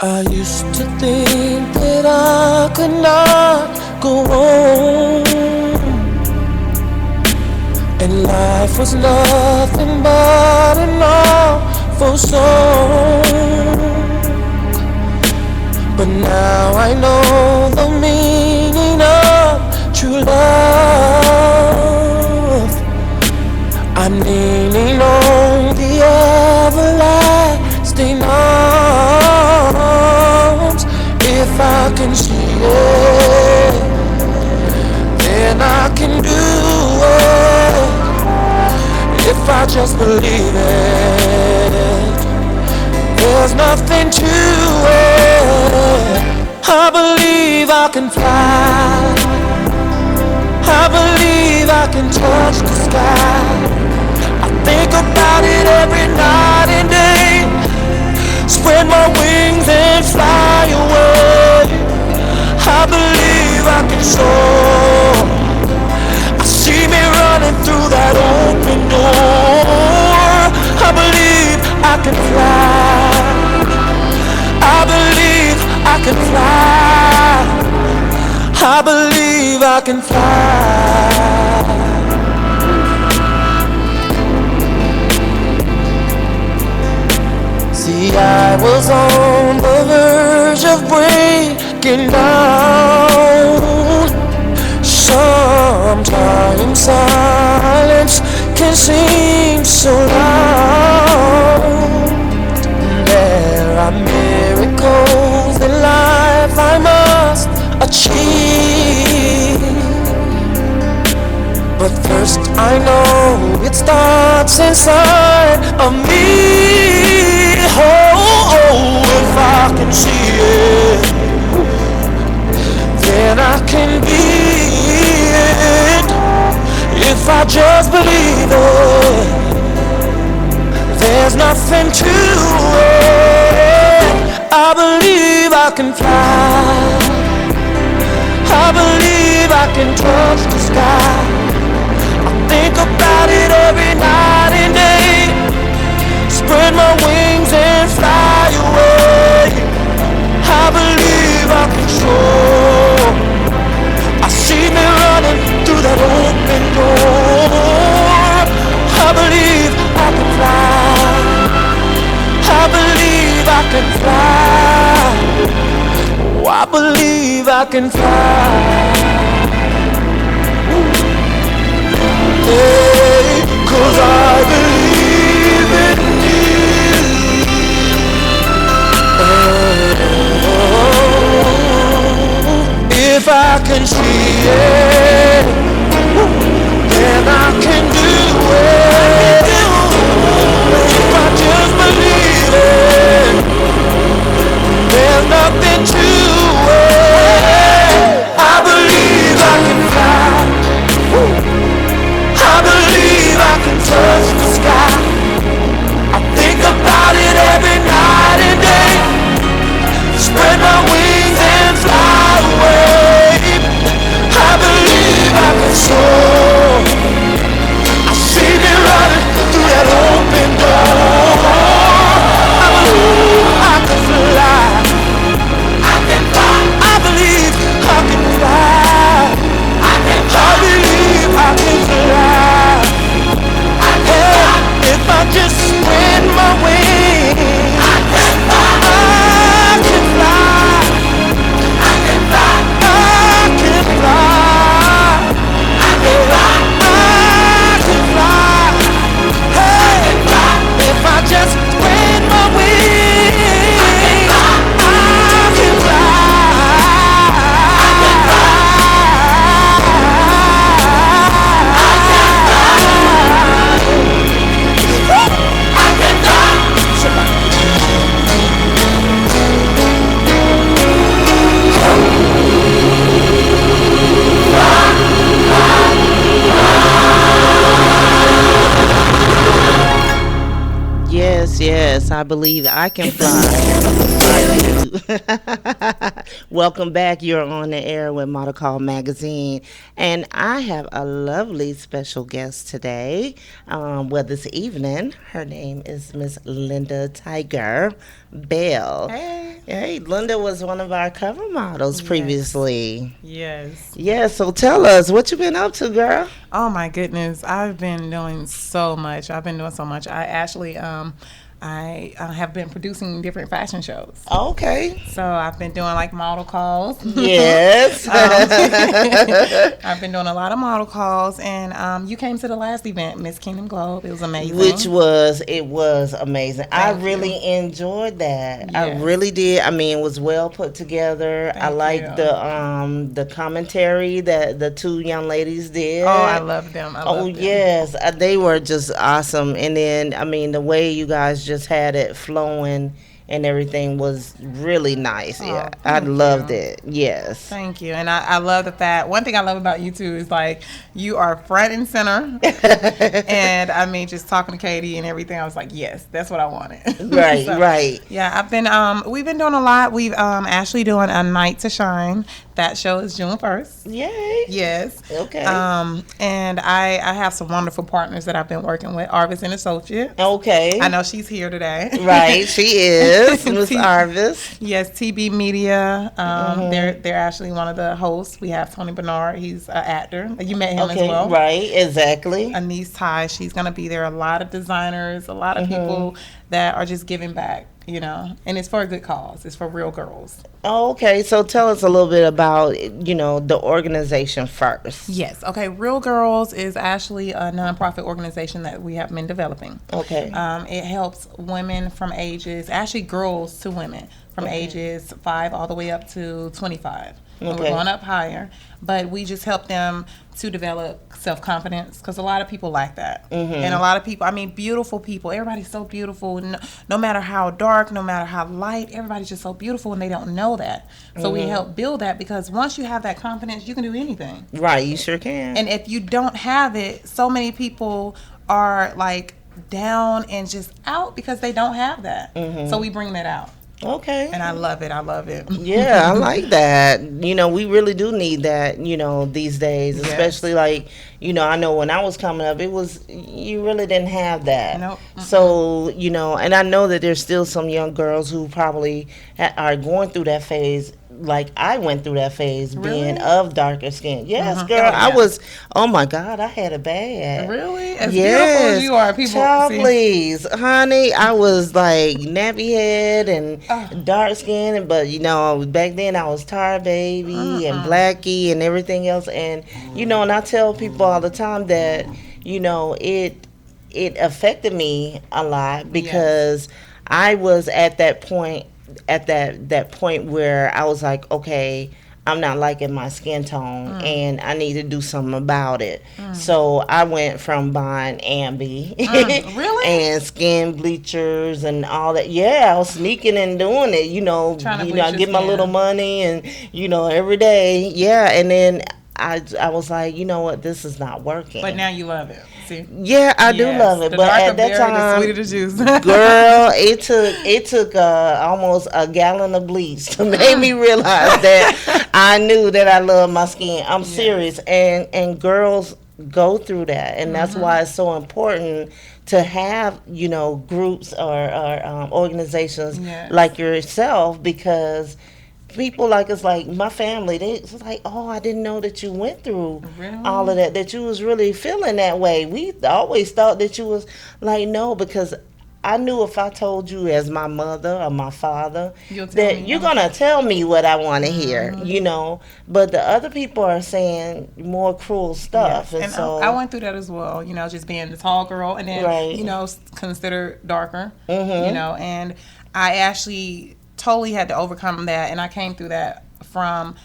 I used to think that I could not go on, and life was nothing but an awful song. But now I know the meaning of true love. I'm leaning on the everlasting arms. If I can see it, then I can do it. If I just believe it, there's nothing to it. I believe I can fly. I believe I can touch the sky. I think about it every night and day. Spread my wings and fly away. I believe I can soar. I see me running through that open door. I believe I can fly. I believe I can fly. I believe I can fly. See, I was on the verge of breaking down. Sometimes silence can seem so loud. There are miracles in life I must achieve. But first I know it starts inside of me. Oh, if I can see it, then I can be it. If I just believe it, there's nothing to it. I believe I can fly. I believe I can touch the sky. I think about it every night and day. Spread my wings and fly away. I believe I can soar. I see me running through that open door. I believe I can fly. I believe I can fly. Oh, I believe I can fly. Hey, 'cause I believe in you. Oh, if I can see it, then I can do it. If I just believe it, there's nothing to it. I believe I can fly. I believe I can touch the sky. I think about it every night and day. Spread my wings and fly away. I believe I can soar. Yes, I believe I can fly. Welcome back. You're on the air with Model Call Magazine. And I have a lovely special guest today. This evening. Her name is Miss Linda Tiger Bell. Hey. Hey, Linda was one of our cover models previously. Yes. Yeah, so tell us, what you been up to, girl? Oh, my goodness. I've been doing so much. I actually, I have been producing different fashion shows. Okay. So I've been doing like model calls. Yes. I've been doing a lot of model calls, and you came to the last event, Miss Kingdom Globe. It was amazing. It was amazing. I really enjoyed that. Yes. I really did. I mean, it was well put together. I liked the commentary that the two young ladies did. Oh, I love them. Yes, they were just awesome. And then, I mean, the way you guys just had it flowing and everything was really nice. Yeah, I loved it. Yes. Thank you. And I love the fact, one thing I love about you too is like you are front and center. And I mean, just talking to Katie and everything, I was like, yes, that's what I wanted. Right, right. Yeah, we've been doing a lot. We've actually doing a Night to Shine. That show is June 1st. Yay. Yes. Okay. And I have some wonderful partners that I've been working with, Arvis and Associates. Okay. I know she's here today. Right, she is. Miss Arvis. Yes, TB Media. They're actually one of the hosts. We have Tony Bernard. He's an actor. You met him as well. Right, exactly. Anise Ty. She's going to be there. A lot of designers, a lot of people that are just giving back, you know. And it's for a good cause. It's for real girls. Okay, so tell us a little bit about, the organization first. Yes. Okay, Real Girls is actually a nonprofit organization that we have been developing. Okay. It helps women from actually girls to women from ages 5 all the way up to 25. And we're going up higher, but we just help them to develop self-confidence because a lot of people lack that. And a lot of people, I mean, beautiful people, everybody's so beautiful, no matter how dark, no matter how light, everybody's just so beautiful and they don't know that. So we help build that because once you have that confidence, you can do anything. Right, you sure can. And if you don't have it, so many people are like down and just out because they don't have that. So we bring that out. Okay. And I love it. Yeah, I like that. We really do need that, these days, especially like, I know when I was coming up, you really didn't have that. Nope. So, and I know that there's still some young girls who probably are going through that phase. Like I went through that phase being of darker skin. Yes, girl. I was, oh my God, I had it bad. Really? As beautiful as you are, people. Child, please. Honey, I was like nappy head and dark skin, but back then I was tar baby and blackie and everything else. And and I tell people all the time that, it affected me a lot because I was at that point where I was like, okay, I'm not liking my skin tone and I need to do something about it. So I went from buying Ambi really? and skin bleachers and all that. Yeah, I was sneaking and doing it, I get my little money and, every day. Yeah, and then I was like, you know what, this is not working. But now you love it. See? Yeah, I do love it. The But at that time, the sweeter the juice. girl, it took almost a gallon of bleach to make me realize that I knew that I love my skin. I'm serious, and girls go through that, and that's why it's so important to have groups or organizations like yourself, because people like us, like my family, it's like, oh, I didn't know that you went through all of that you was really feeling that way. We always thought that you was like, no, because I knew if I told you as my mother or my father that you're going to tell me what I want to hear, but the other people are saying more cruel stuff. And so I went through that as well, just being the tall girl and then, considered darker, and I actually totally had to overcome that, and I came through that from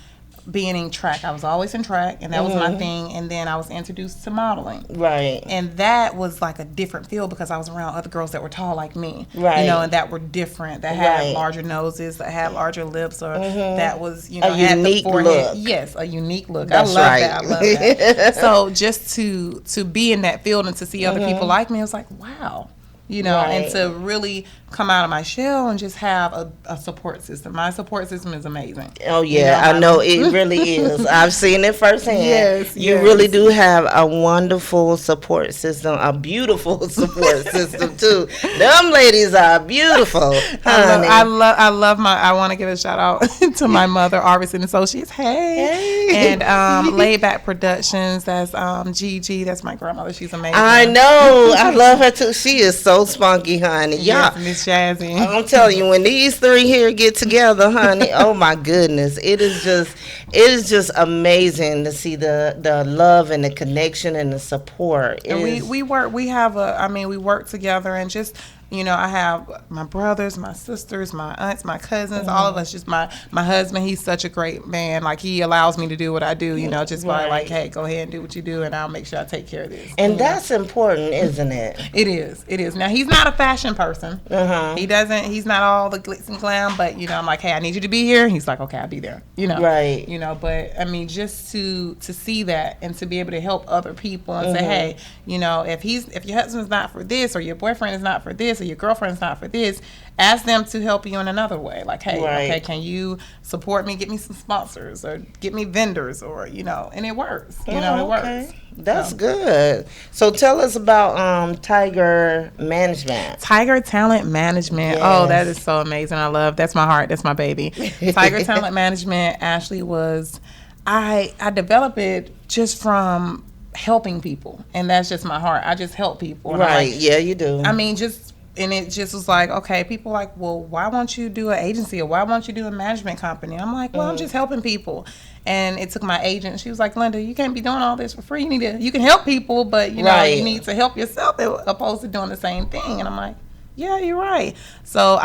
being in track. I was always in track, and that was my thing, and then I was introduced to modeling. Right. And that was like a different field because I was around other girls that were tall like me. Right. And that were different, that had larger noses, that had larger lips, or that was, a had unique the forehead. look. Yes, a unique look. That's I love that. So just to be in that field and to see other people like me, I was like, wow. And to really come out of my shell and just have a support system. My support system is amazing. Oh yeah, I know it really is. I've seen it firsthand. Yes, you really do have a wonderful support system, a beautiful support system too. Them ladies are beautiful. I love my. I want to give a shout out to my mother, Arvison Associates. Hey. And Laid Back Productions. That's Gigi. That's my grandmother. She's amazing. I know. I love her too. She is so spunky, honey. Yeah, yes, Miss Jazzy. I'm telling you, when these three here get together, honey, oh my goodness, it is just amazing to see the love and the connection and the support. And we work together, and just, you know, I have my brothers, my sisters, my aunts, my cousins, all of us. Just my husband, he's such a great man. Like, he allows me to do what I do, you know, just by like, hey, go ahead and do what you do, and I'll make sure I take care of this. And that's important, isn't it? It is. Now, he's not a fashion person. He's not all the glitz and glam, but, you know, I'm like, hey, I need you to be here. He's like, okay, I'll be there. You know, right? You know, but I mean, just to see that and to be able to help other people and say, hey, you know, if your husband's not for this, or your boyfriend is not for this, or your girlfriend's not for this, ask them to help you in another way. Like, hey, okay, can you support me? Get me some sponsors, or get me vendors, or, you know, and it works. You know, it works. That's good. So tell us about Tiger Management. Tiger Talent Management. Yes. Oh, that is so amazing. That's my heart. That's my baby. Tiger Talent Management actually was, I developed it just from helping people, and that's just my heart. I just help people. And right. Yeah, you do. I mean, and it just was like, okay, people like, well, why won't you do an agency, or why won't you do a management company? I'm like, well, I'm just helping people. And it took my agent. She was like, Linda, you can't be doing all this for free. You can help people, but you know, you need to help yourself opposed to doing the same thing. And I'm like, yeah, you're right. So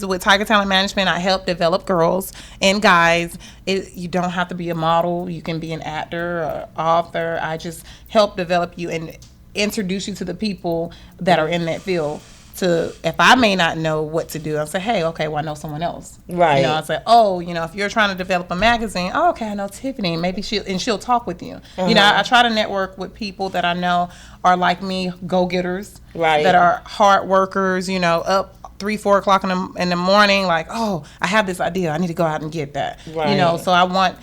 with Tiger Talent Management, I help develop girls and guys. You don't have to be a model. You can be an actor or author. I just help develop you and introduce you to the people that are in that field. If I may not know what to do, I'll say, hey, okay, well, I know someone else. Right. You know, I'll say, oh, you know, if you're trying to develop a magazine, oh, okay, I know Tiffany. Maybe she'll talk with you. You know, I try to network with people that I know are like me, go-getters. Right. That are hard workers, you know, up 3-4 o'clock in the morning, like, oh, I have this idea. I need to go out and get that. Right. You know, so I want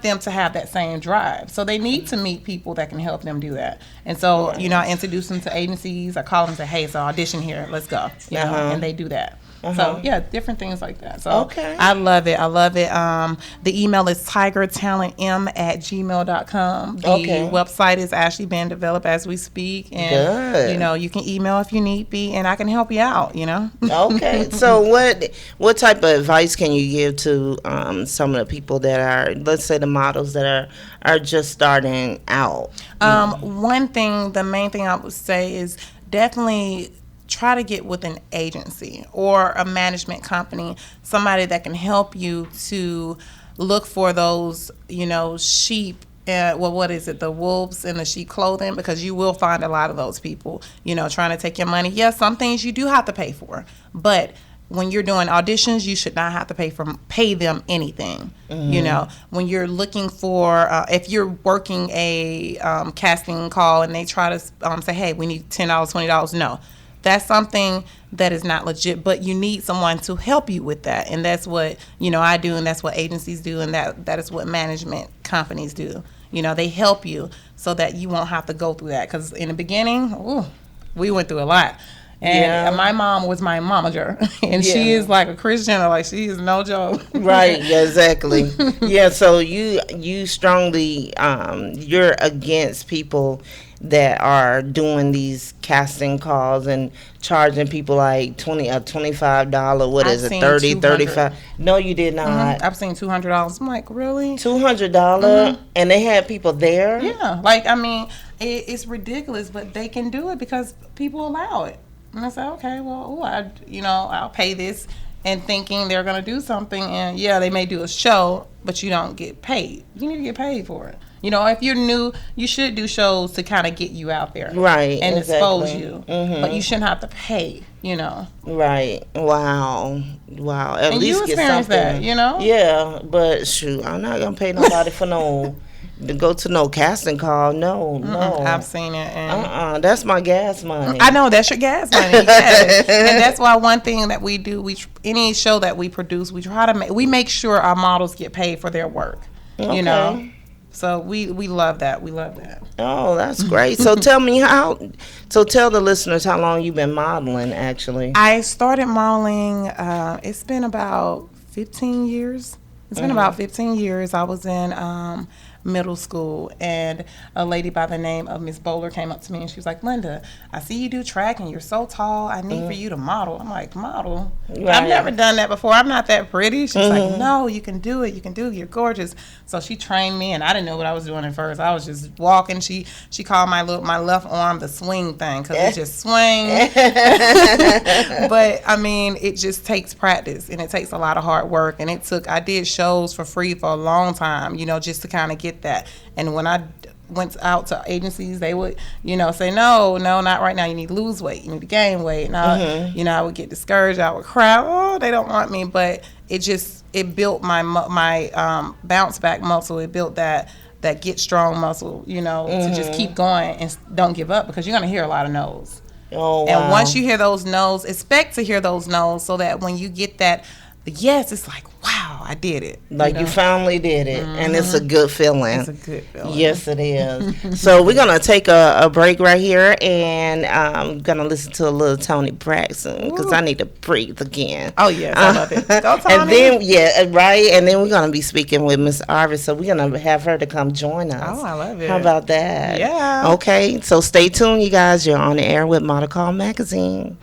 them to have that same drive. So they need to meet people that can help them do that. And so, you know, I introduce them to agencies. I call them and say, hey, so audition here. Let's go. You know, and they do that. So, yeah, different things like that. So, I love it. The email is tigertalentim@gmail.com. The website is actually being developed as we speak. And, you know, you can email if you need be, and I can help you out, you know. Okay. So what type of advice can you give to some of the people that are, let's say the models that are just starting out? The main thing I would say is definitely try to get with an agency or a management company, somebody that can help you to look for those, you know, sheep. What is it? The wolves in the sheep clothing, because you will find a lot of those people, you know, trying to take your money. Yes, some things you do have to pay for, but when you're doing auditions, you should not have to pay them anything. You know, when you're looking for, if you're working a casting call and they try to say, hey, we need $10, $20, no. That's something that is not legit, but you need someone to help you with that. And that's what, you know, I do, and that's what agencies do, and that is what management companies do. You know, they help you so that you won't have to go through that. Because in the beginning, we went through a lot. And my mom was my momager, and she is like a Christian, like she is no joke. Right, exactly. Yeah, so you strongly, you're against people that are doing these casting calls and charging people like $25, what is it, $30, $35? No, you did not. I've seen $200. I'm like, really? $200? And they had people there? Yeah, like, I mean, it's ridiculous, but they can do it because people allow it. And I said, okay, well, I'll pay this, and thinking they're going to do something, and yeah, they may do a show, but you don't get paid. You need to get paid for it. You know, if you're new, you should do shows to kind of get you out there. Right, and expose you. But you shouldn't have to pay, you know. Right. Wow. At and least you experienced that, you know? Yeah, but shoot, I'm not going to pay nobody for no to go to no casting call. No, no. I've seen it. And that's my gas money. I know that's your gas money. Yes. And that's why one thing that we do, any show that we produce, we try to we make sure our models get paid for their work. Okay. You know. So we love that. We love that. Oh, that's great. So tell me tell the listeners how long you've been modeling, actually. I started modeling, it's been about 15 years. It's been about 15 years. I was in middle school, and a lady by the name of Miss Bowler came up to me, and she was like, Linda, I see you do track, and you're so tall. I need for you to model. I'm like, model? Right. I've never done that before. I'm not that pretty. She's like, no, you can do it. You can do it. You're gorgeous. So she trained me, and I didn't know what I was doing at first. I was just walking. She called my left arm the swing thing, because it just swing. But, I mean, it just takes practice, and it takes a lot of hard work. And I did shows for free for a long time, you know, just to kind of get that. And when I went out to agencies, they would, you know, say, no, not right now. You need to lose weight. You need to gain weight. And you know, I would get discouraged. I would cry. Oh, they don't want me. But it built my bounce back muscle. It built that get strong muscle, you know, to just keep going and don't give up, because you're going to hear a lot of no's. Oh, wow. And once you hear those no's, expect to hear those no's, so that when you get that yes, it's like, wow, I did it. Like, you finally did it, and it's a good feeling. It's a good feeling. Yes, it is. So we're going to take a break right here, and I'm going to listen to a little Tony Braxton, because I need to breathe again. Oh, yes, I love it. Go, Tony. And then, right, and then we're going to be speaking with Miss Arvis, so we're going to have her to come join us. Oh, I love it. How about that? Yeah. Okay, so stay tuned, you guys. You're on the air with Model Call Magazine.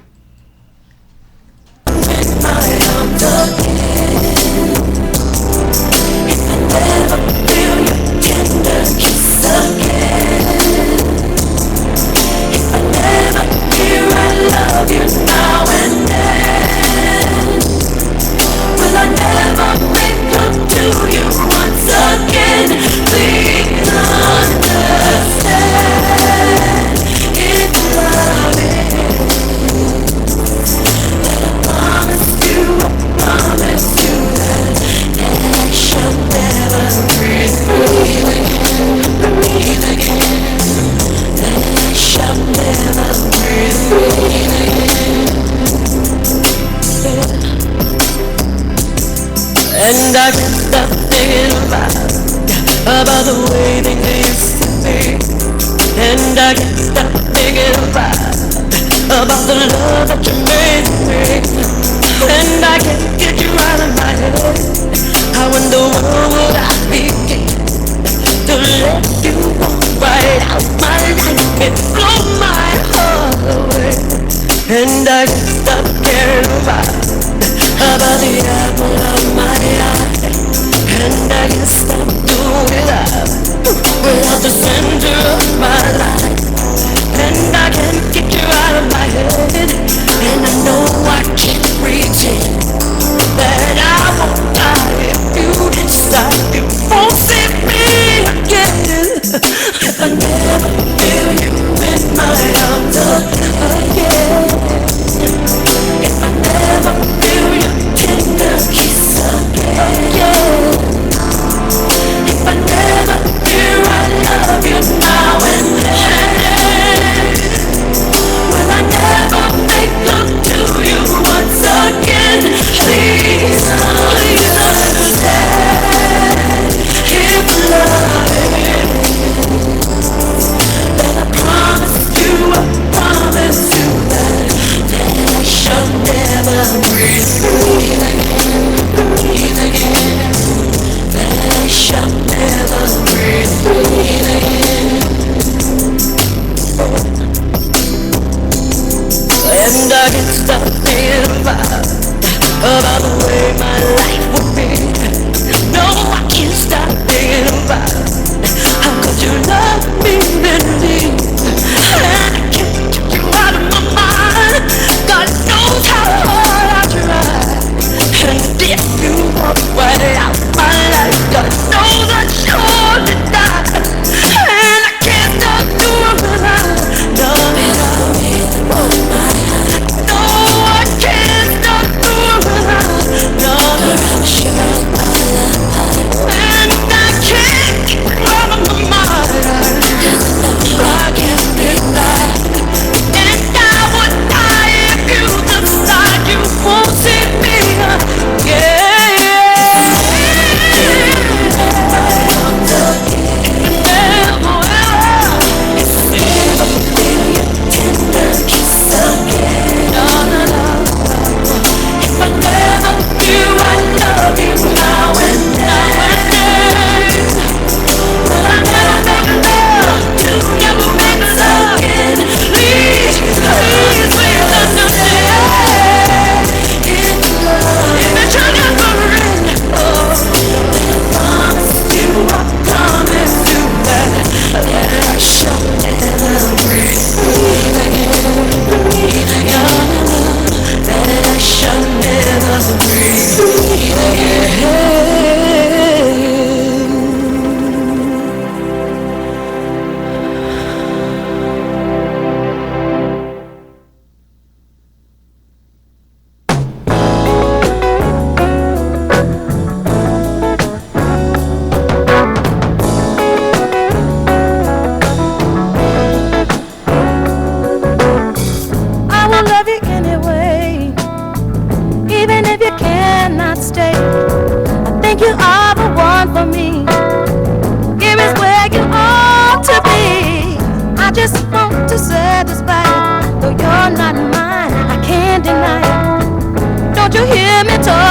And I can't stop thinking about the way things used to be. And I can't stop thinking about the love that you made me. And I can't get you out of my head. How in the world would I begin to let you walk right out my life and blow my heart away? And I can't stop caring about the apple of my eye. And I can't stop doing without the center of my life. And I can't get you out of my head. And I know I can't pretend that I won't die if you decide you won't see me again. If I never feel you in my arms again. If I never feel your tender kiss again. If I never hear I love you now and then. Will I never make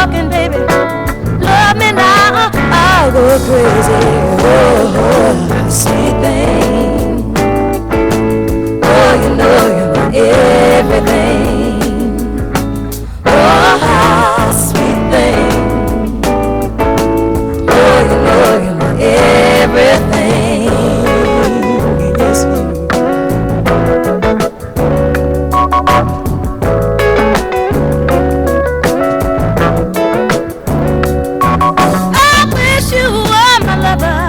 talking, baby. Love me now, I'll go crazy. Oh, sweet thing. Oh, you know you're everything. Oh, sweet thing. Oh, you know you're everything. Yes, you. I wish you were my lover,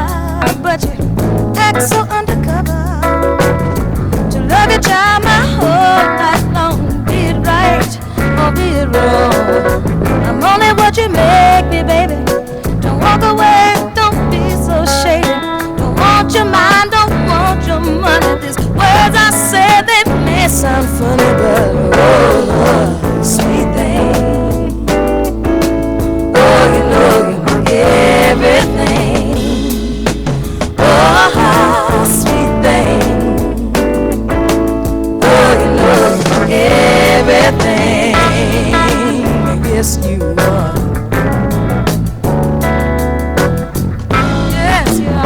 but you act so undercover. To love your child my whole life long, be it right or be it wrong. I'm only what you make me, baby. Don't walk away, don't be so shady. Don't want your mind, don't want your money. These words I say, they may sound funny, but oh, sweet thing. Oh, you know you're everything. Oh, sweet thing. Oh, you know you're everything. Yes, you are. Yes, you are.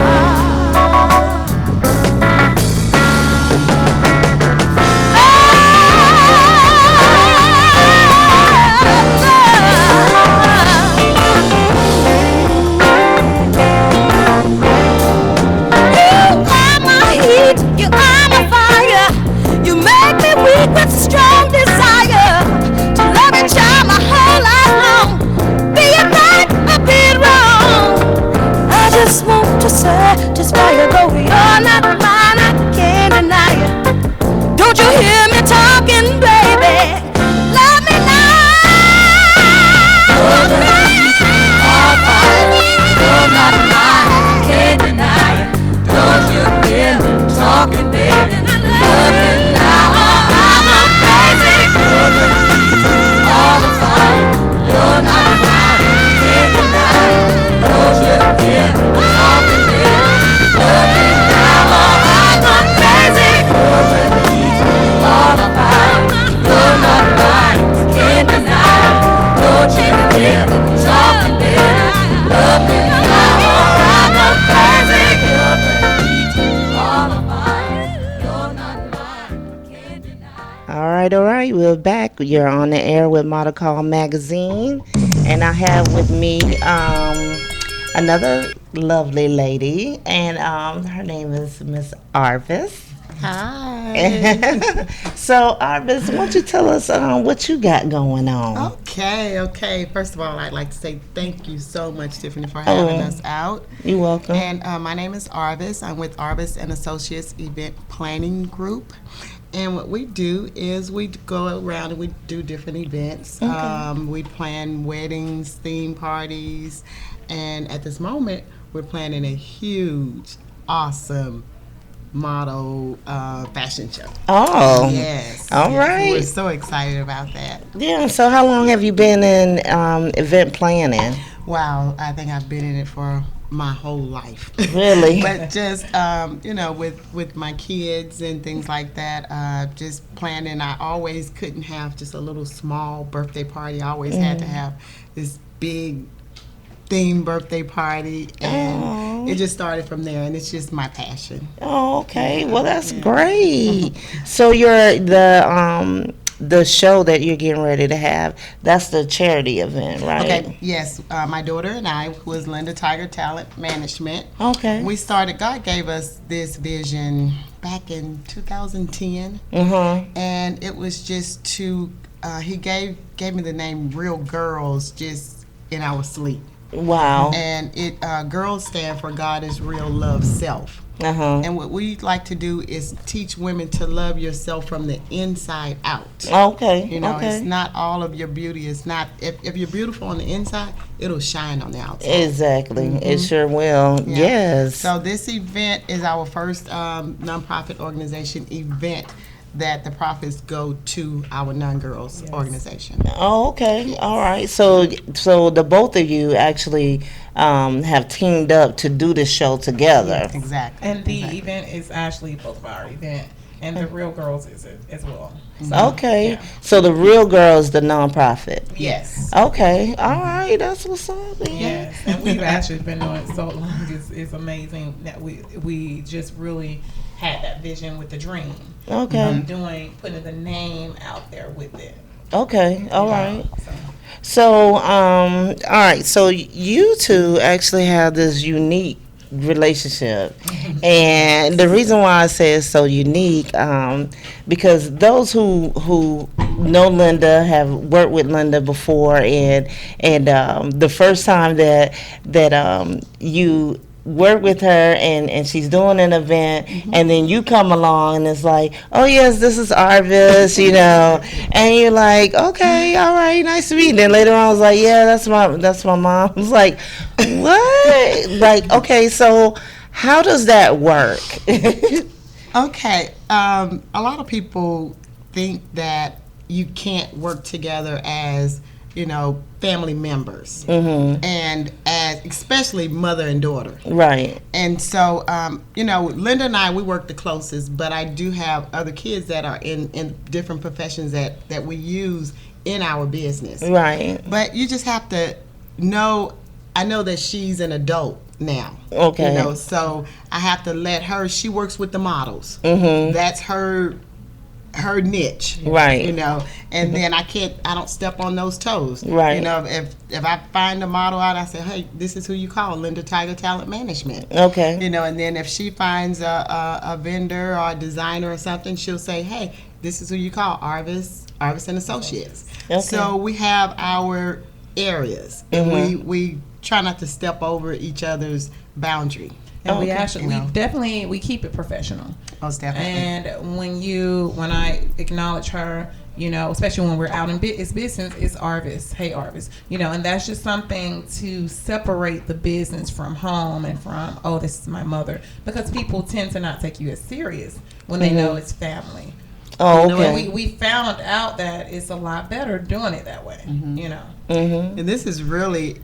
You are my fire. You make me weak with strong desire to love and child my whole life long. Be it right or be it wrong. I just want to say, just by you go, you're not mine. I can't deny you. Don't you hear me talking, baby? Love me now. You're not mine. Can't deny you. Don't you hear me talking, baby? Love me now. I'm crazy. All the time. You're not mine. Can't deny you. Don't you hear me talking, baby? Love me now. I'm crazy. All the time. You're not mine. Can't deny you. Don't you hear me talking, baby? Love me now. I'm crazy. All right, we're back. You're on the air with Model Call Magazine, and I have with me another lovely lady, and her name is Miss Arvis. Hi. So, Arvis, why don't you tell us what you got going on? Okay. First of all, I'd like to say thank you so much, Tiffany, for having us out. You're welcome. And my name is Arvis. I'm with Arvis and Associates Event Planning Group. And what we do is we go around and we do different events. Okay. We plan weddings, theme parties, and at this moment, we're planning a huge, awesome model fashion show. Oh. Yes. All right. We're so excited about that. Yeah, so how long have you been in event planning? Wow, I think I've been in it for my whole life. Really? But just with my kids and things like that, just planning. I always couldn't have just a little small birthday party. I always had to have this big themed birthday party, and it just started from there, and it's just my passion. Oh, okay. Well, that's great. So you're the show that you're getting ready to have, that's the charity event, right? Okay, yes. My daughter and I, who is Linda Tiger Talent Management, okay, God gave us this vision back in 2010, and it was just to, he gave me the name Real Girls just in our sleep. Wow. And it girls stand for God is Real Love Self. And what we like to do is teach women to love yourself from the inside out. Okay. You know, it's not all of your beauty. It's not, if you're beautiful on the inside, it'll shine on the outside. Exactly. It sure will. Yeah. Yes. So this event is our first nonprofit organization event that the profits go to our non-girls organization. Oh, okay. Yes. All right. So the both of you actually have teamed up to do this show together. Exactly. And the event is actually both of our event And the Real Girls is it as well. Okay. Yeah. So the Real Girls, the nonprofit. Yes. Okay. All right. That's what's up. Yes. And we've actually been doing it so long. It's amazing that we just really had that vision with the dream. Okay. Putting the name out there with it. Okay. All right. So, all right. So you two actually have this unique relationship, and the reason why I say it's so unique, because those who know Linda have worked with Linda before, and the first time that you work with her and she's doing an event, and then you come along and it's like, oh yes, this is Arvis, and you're like, okay, all right, nice to meet you. Then later on I was like, yeah, that's my mom. I was like, what? Like, okay, so how does that work? Okay, a lot of people think that you can't work together as family members, and as especially mother and daughter. Right. And so, Linda and I, we work the closest, but I do have other kids that are in different professions that we use in our business. Right. But you just have to know, I know that she's an adult now. Okay. So I have to let her, she works with the models. That's her niche, right? And then I don't step on those toes, right? If I find a model out, I say, hey, this is who you call, Linda Tiger Talent Management. Okay. And then if she finds a vendor or a designer or something, she'll say, hey, this is who you call, Arvis and Associates. Okay. So we have our areas, and we try not to step over each other's boundary. And we keep it professional. Most definitely. And when I acknowledge her, especially when we're out in business, it's Arvis. Hey, Arvis. And that's just something to separate the business from home and from, oh, this is my mother. Because people tend to not take you as serious when they know it's family. Oh, okay. And we found out that it's a lot better doing it that way, And this is really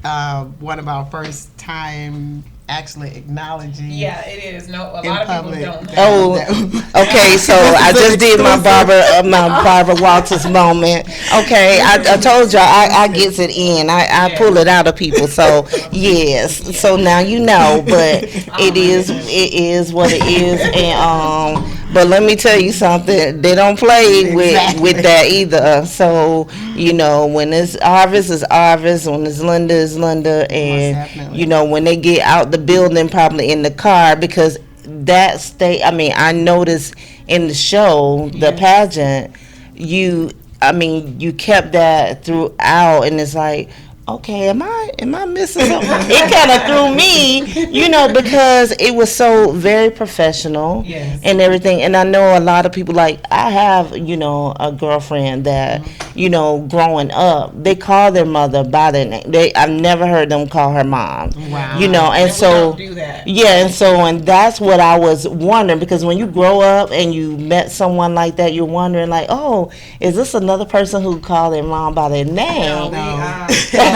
one of our first time actually acknowledging. Yeah, it is. A lot of public. people don't know. Oh, okay. So I just did my Barbara Walters moment. Okay, I told y'all I gets it in. I pull it out of people. So yes. So now you know. But it is what it is. And but let me tell you something. They don't play with that either. So when it's Arvis, it's Arvis. When it's Linda, it's Linda. And when they get out the building, probably in the car, because I noticed in the show, the pageant, you kept that throughout, and it's like, okay, am I missing something? It kind of threw me, because it was so very professional and everything. And I know a lot of people, like I have, a girlfriend that, growing up, they call their mother by their name. I've never heard them call her mom. Wow. And so do that. Yeah, and that's what I was wondering, because when you grow up and you met someone like that, you're wondering like, oh, is this another person who called their mom by their name? No.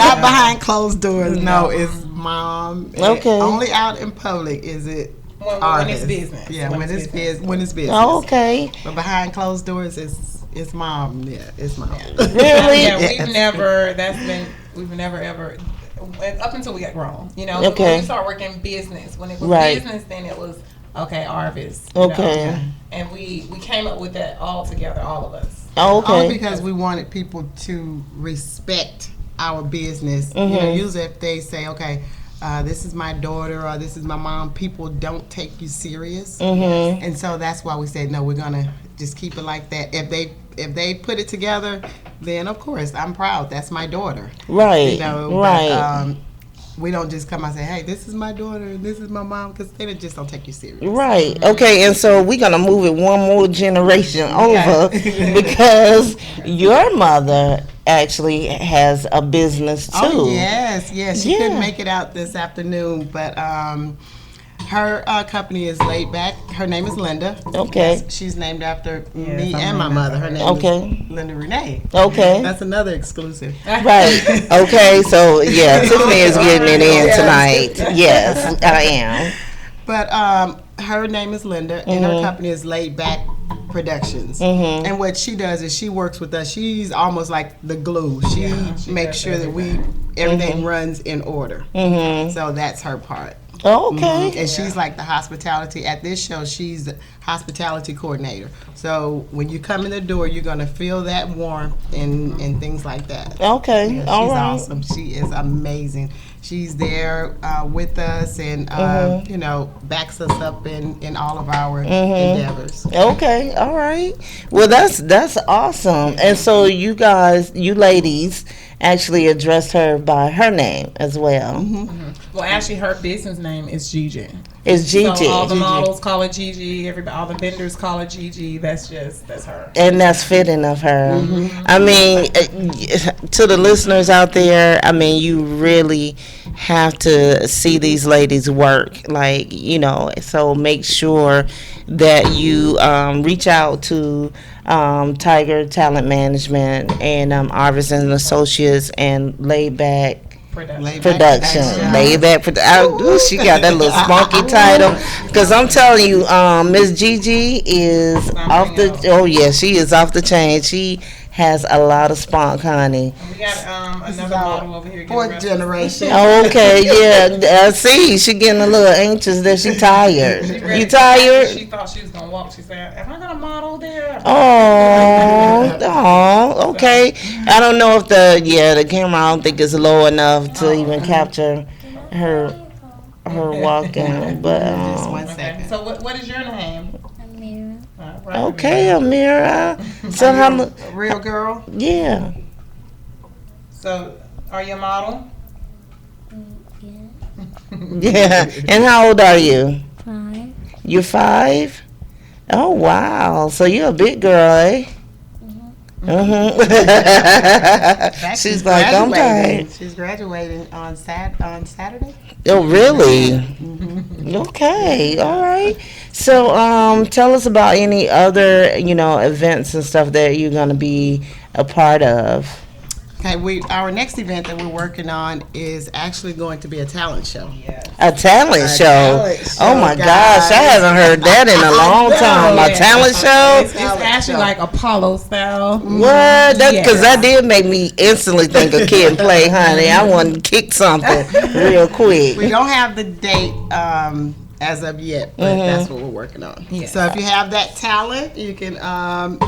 Not behind closed doors. No, it's mom. Okay. Only out in public is it when it's business. Yeah, when it's business. Oh, okay. But behind closed doors, it's mom. Yeah, it's mom. Really? Yeah, we've never ever. Up until we got grown, Okay. When we started working business, when it was business, then it was okay, Arvis. Okay. And we came up with that all together, all of us. Oh, okay. All because we wanted people to respect our business. Usually if they say, okay, this is my daughter or this is my mom, people don't take you serious. And so that's why we said, no, we're gonna just keep it like that. If they put it together, then of course I'm proud. That's my daughter. Right. Right. But, we don't just come out and say, hey, this is my daughter and this is my mom, because they just don't take you serious. Right. Okay, and so we're going to move it one more generation over because your mother actually has a business too. Oh, yes. She couldn't make it out this afternoon, but her company is Laid Back. Her name is Linda. Okay. She's named after me and my mother. Her name is Linda Renee. Okay. That's another exclusive. Right. Okay, so Tiffany is getting it in tonight. Yes, I am. But her name is Linda, and her company is Laid Back Productions. Mm-hmm. And what she does is she works with us. She's almost like the glue. She makes sure that everything runs in order. Mm-hmm. So that's her part. Oh, okay. And she's like the hospitality at this show. She's the hospitality coordinator. So when you come in the door, you're gonna feel that warmth and things like that. Okay, Yeah, all she's right. awesome. She is amazing. She's there with us and you know, backs us up in all of our endeavors. Okay, all right. Well, that's awesome. And so you ladies, actually addressed her by her name as well. Well, actually, her business name is Gigi. It's Gigi. So all the models call her Gigi. All the vendors call her Gigi. That's her. And that's fitting of her. I mean, to the listeners out there, I mean, you really have to see these ladies work. Like, you know, so make sure that you reach out to Tiger Talent Management and Arvis and Associates and Laid Back Production. She got that little spunky title. Because I'm telling you, Miss Gigi is off the. Oh yeah, she is off the chain. She has a lot of spunk, honey. We got another model over here. Fourth generation. Okay, yeah. See, she getting a little anxious that she tired. You tired? She thought she was gonna walk. She said, "Am I gonna model there?" Oh, okay. I don't know if the camera, I don't think is low enough to even capture her walking. But just 1 second. So what is your name? Amira. Okay, Amira. So how real girl? Yeah. So are you a model? Yeah. And how old are you? 5. You're 5? Oh wow. So you're a big girl, eh? She's like, I'm tired. She's graduating on Saturday. Oh, really? Okay, all right. So, tell us about any other, events and stuff that you're gonna be a part of. Okay, our next event that we're working on is actually going to be a talent show. A talent show. Oh my gosh, I haven't heard that in a long time. A talent show. It's actually like Apollo style. What? That's because that did make me instantly think of Kid and Play, honey. I want to kick something real quick. We don't have the date as of yet, but that's what we're working on. Yes. So if you have that talent, you can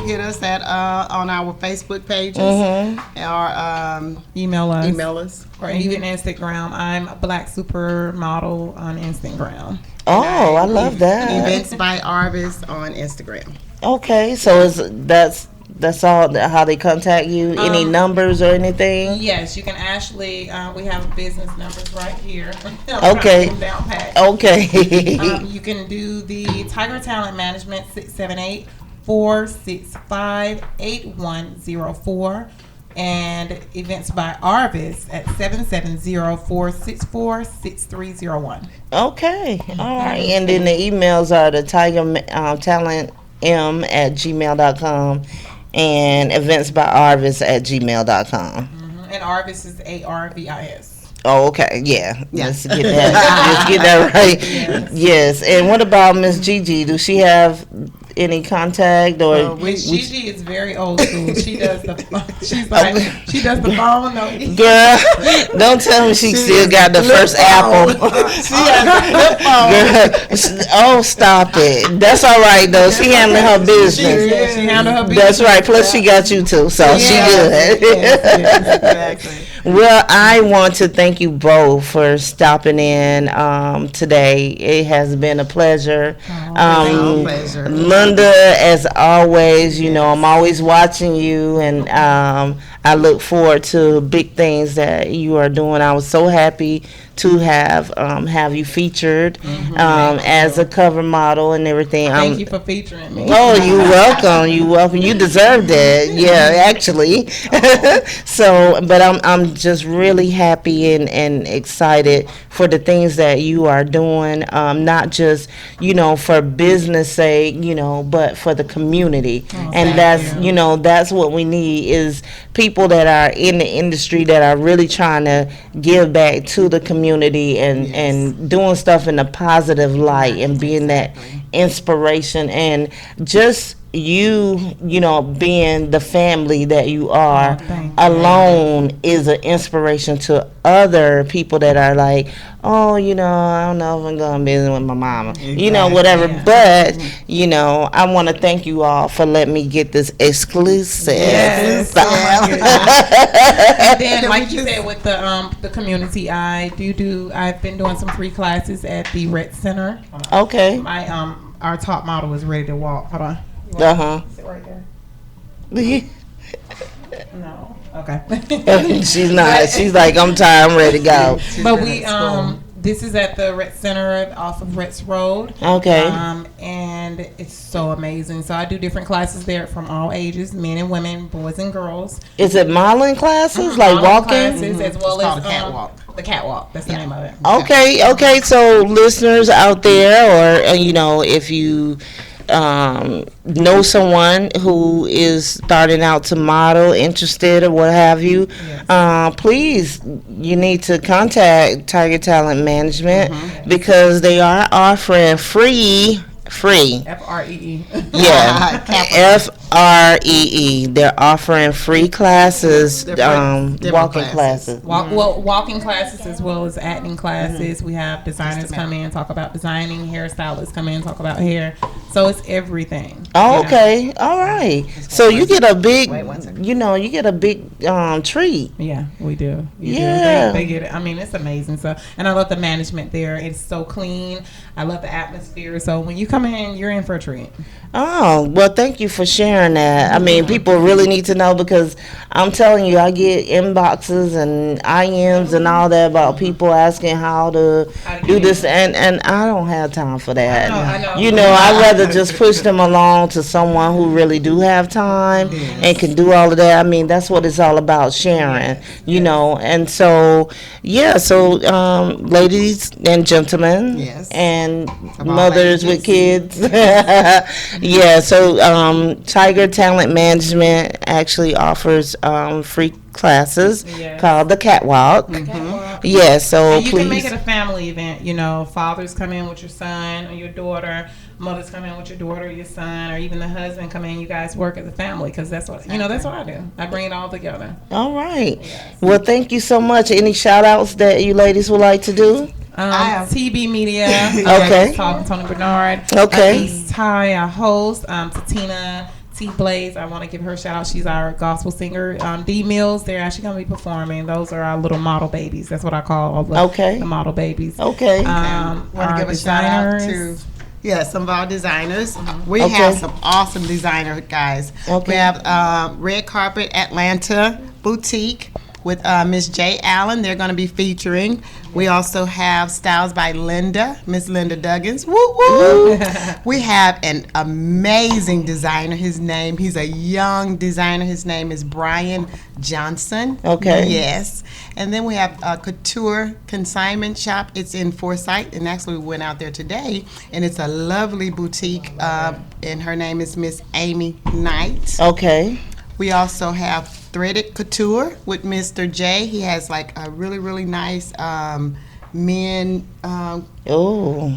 hit us at on our Facebook pages or email us. Or even Instagram. I'm a Black Supermodel on Instagram. Oh, I love that. Events by Arvis on Instagram. Okay, so that's all how they contact you? Any numbers or anything? Yes, you can actually. We have business numbers right here. Okay. Down pat. Okay. You can do the Tiger Talent Management 678-465-8104. And Events by Arvis at 770-464-6301. Okay, all right. And then the emails are the Tiger Talent m@gmail.com and Events by Arvis @gmail.com. And Arvis is ARVIS. Oh, okay, yeah. Let's get that. Let's get that right. Yes. And what about Miss Gigi? Do she have any contact or? Gigi is very old school. She does the. She does the phone. No. Girl, don't tell me she still got the first Apple. She has the flip phone. Girl, oh, stop it. That's all right though. She handling her business. She handled her business. That's right. Plus she got you too, so she good. Exactly. Well, I want to thank you both for stopping in today. It has been a pleasure. Pleasure. Linda, as always, I'm always watching you, and I look forward to big things that you are doing. I was so happy to have you featured as a cover model and everything. Thank you for featuring me. Oh, you're welcome. You're welcome. You deserve that. Yeah, actually. So, but I'm just really happy and excited for the things that you are doing. Not just for business sake, but for the community. And that's what we need is people that are in the industry that are really trying to give back to the community and doing stuff in a positive light and being that inspiration and just you know, being the family that you are alone is an inspiration to other people that are like, oh, you know, I don't know if I'm going to visit with my mama, you know, whatever. But, you know, I want to thank you all for letting me get this exclusive. Yes. And then, like you said, with the community, I've been doing some free classes at the Red Center. Okay. Our top model is ready to walk. Hold on. Sit right there. No. Okay. She's not. She's like, I'm tired. I'm ready to go. But we this is at the Red Center off of Retz Road. Okay. And it's so amazing. So I do different classes there from all ages, men and women, boys and girls. Is it modeling classes, like walking? Classes, as well as the catwalk. The catwalk. That's the name of it. Okay. So listeners out there, or you know, if you know someone who is starting out to model, interested or what have you, please, you need to contact Tiger Talent Management because they are offering free FREE. Yeah, FREE. They're offering free classes, walking classes. Walking classes as well as acting classes. We have designers come in, talk about designing. Hairstylists come in, talk about hair. So it's everything. Oh, okay. All right. So you get a big, you get a big treat. Yeah, we do. They get it. I mean, it's amazing. So, and I love the management there. It's so clean. I love the atmosphere. So when you come in, you're in for a treat. Oh, well, thank you for sharing that. I mean, people really need to know because I'm telling you, I get inboxes and IMs and all that about people asking how to do this, and I don't have time for that. I know. You know, I'd rather just push them along to someone who really do have time and can do all of that. I mean, that's what it's all about, sharing, you know. And so, ladies and gentlemen, and mothers with kids. Yeah, so Tiger Talent Management actually offers free classes called the Catwalk. Yeah, so and you please. can make it a family event. You know, fathers come in with your son or your daughter. Mothers come in with your daughter, your son, or even the husband come in. You guys work as a family because that's what that's what I do. I bring it all together. All right. Yes. Well, thank you so much. Any shout outs that you ladies would like to do? TB Media. Okay. Tony Bernard. Okay. East High, our host. Tatina T Blaze. I want to give her a shout out. She's our gospel singer. D Mills. They're actually going to be performing. Those are our little model babies. That's what I call all the model babies. Okay. Want to give a shout out to some of our designers. We have some awesome designer guys. We have Red Carpet Atlanta Boutique with Miss J. Allen. They're going to be featuring. We also have Styles by Linda, Miss Linda Duggins. Woo woo! We have an amazing designer. He's a young designer. His name is Brian Johnson. Okay. Yes. And then we have a couture consignment shop. It's in Forsyth, and actually we went out there today, and it's a lovely boutique, and her name is Miss Amy Knight. Okay. We also have Threaded Couture with Mr. J. He has like a really, really nice men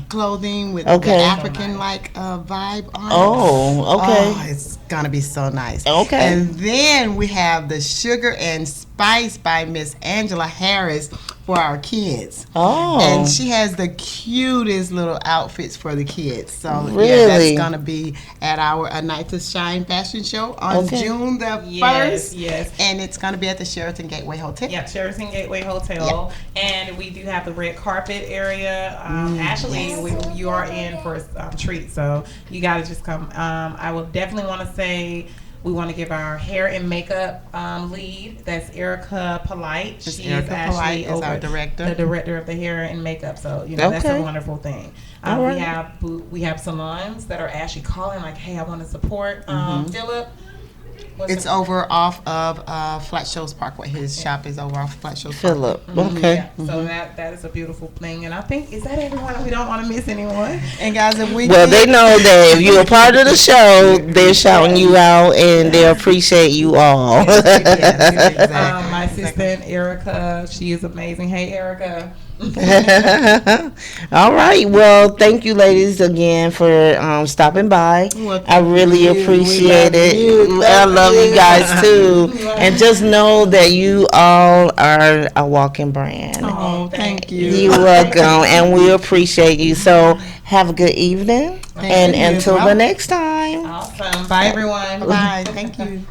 clothing with the African like vibe on it. Oh, okay. Oh, it's gonna be so nice. Okay. And then we have the Sugar and Spice by Miss Angela Harris for our kids. Oh. And she has the cutest little outfits for the kids. So really? That's gonna be at our A Night to Shine fashion show on June the 1st. Yes. And it's gonna be at the Sheraton Gateway Hotel. Yeah, Sheraton Gateway Hotel. Yep. And we do have the red carpet area. Actually, you are in for a treat, so you gotta just come. I will definitely want to say we want to give our hair and makeup lead. That's Erica Polite. She is actually our director. The director of the hair and makeup. So that's a wonderful thing. We have salons that are actually calling like, hey, I want to support Philip. It's over off of Flat Shoals Parkway. His shop is over off Flat Shoals Philip. Parkway. Okay. Yeah. So that is a beautiful thing, and I think is that everyone. We don't want to miss anyone. And guys, if we they know that if you're a part of the show, they're shouting you out, and they appreciate you all. Exactly. My assistant Erica, she is amazing. Hey, Erica. All right. Well, thank you, ladies, again for stopping by. Well, I really appreciate it. I love you guys too. And just know that you all are a walking brand. Oh, thank you. You're welcome, and we appreciate you. So have a good evening, and until the next time. Awesome. Bye, everyone. Bye. Thank you.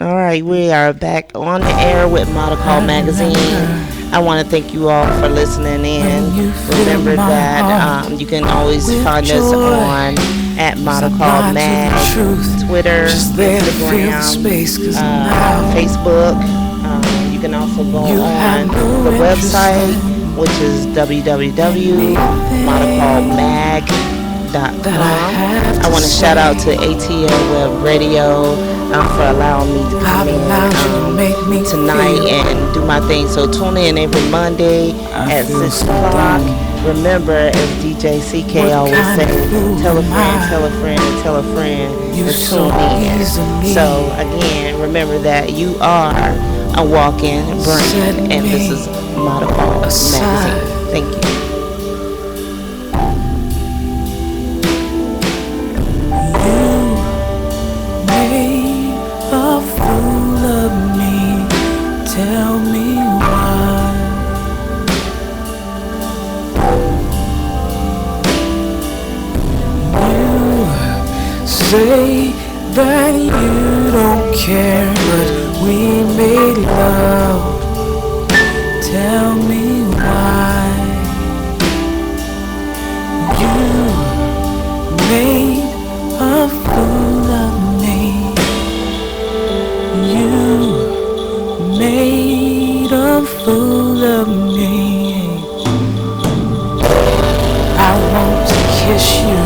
All right, we are back on the air with Model Call Magazine. I want to thank you all for listening in. Remember that you can always find us on at Model Call Mag, Twitter, Instagram, Facebook. You can also go on the website, which is www.modelcallmag.com. I want to shout out to ATL Web Radio for allowing me to come in tonight and do my thing. So tune in every Monday at 6 o'clock. Remember, as DJ CK always says, tell a friend, tell a friend, and tell a friend to tune in. So again, remember that you are a walk-in brand, and this is Model Magazine. Thank you. A fool of me, tell me why. You say that you don't care, but we made love. Tell me why. You made a fool of me. You made a fool of me. I want to kiss you.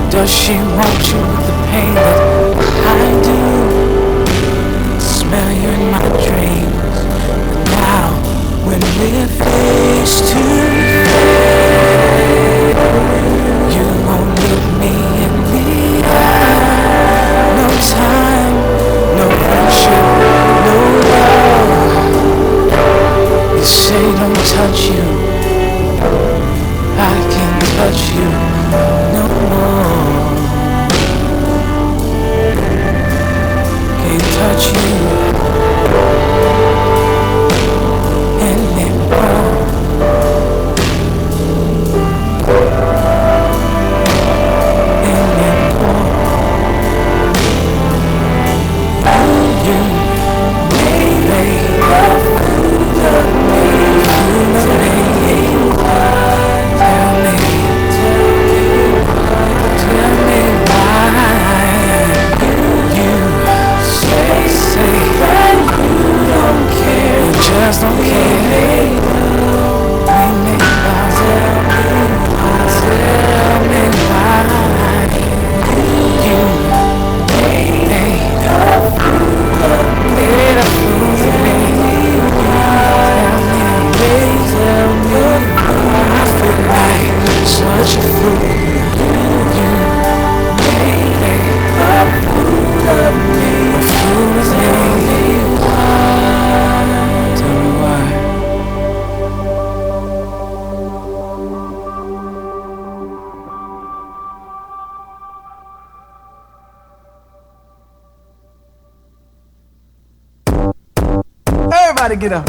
Does she want you with the pain that I do? Smell you in my dreams. But now, when we're face to face, you won't look me in the eye. No time, no friendship, no love. You say don't touch you, I can't touch you no more. Can't touch you anymore. Just don't care. Tell me why you made a fool of me. Tell me why I feel like such a fool. You made a fool of me. A fool of me. Tell me why. Everybody get up.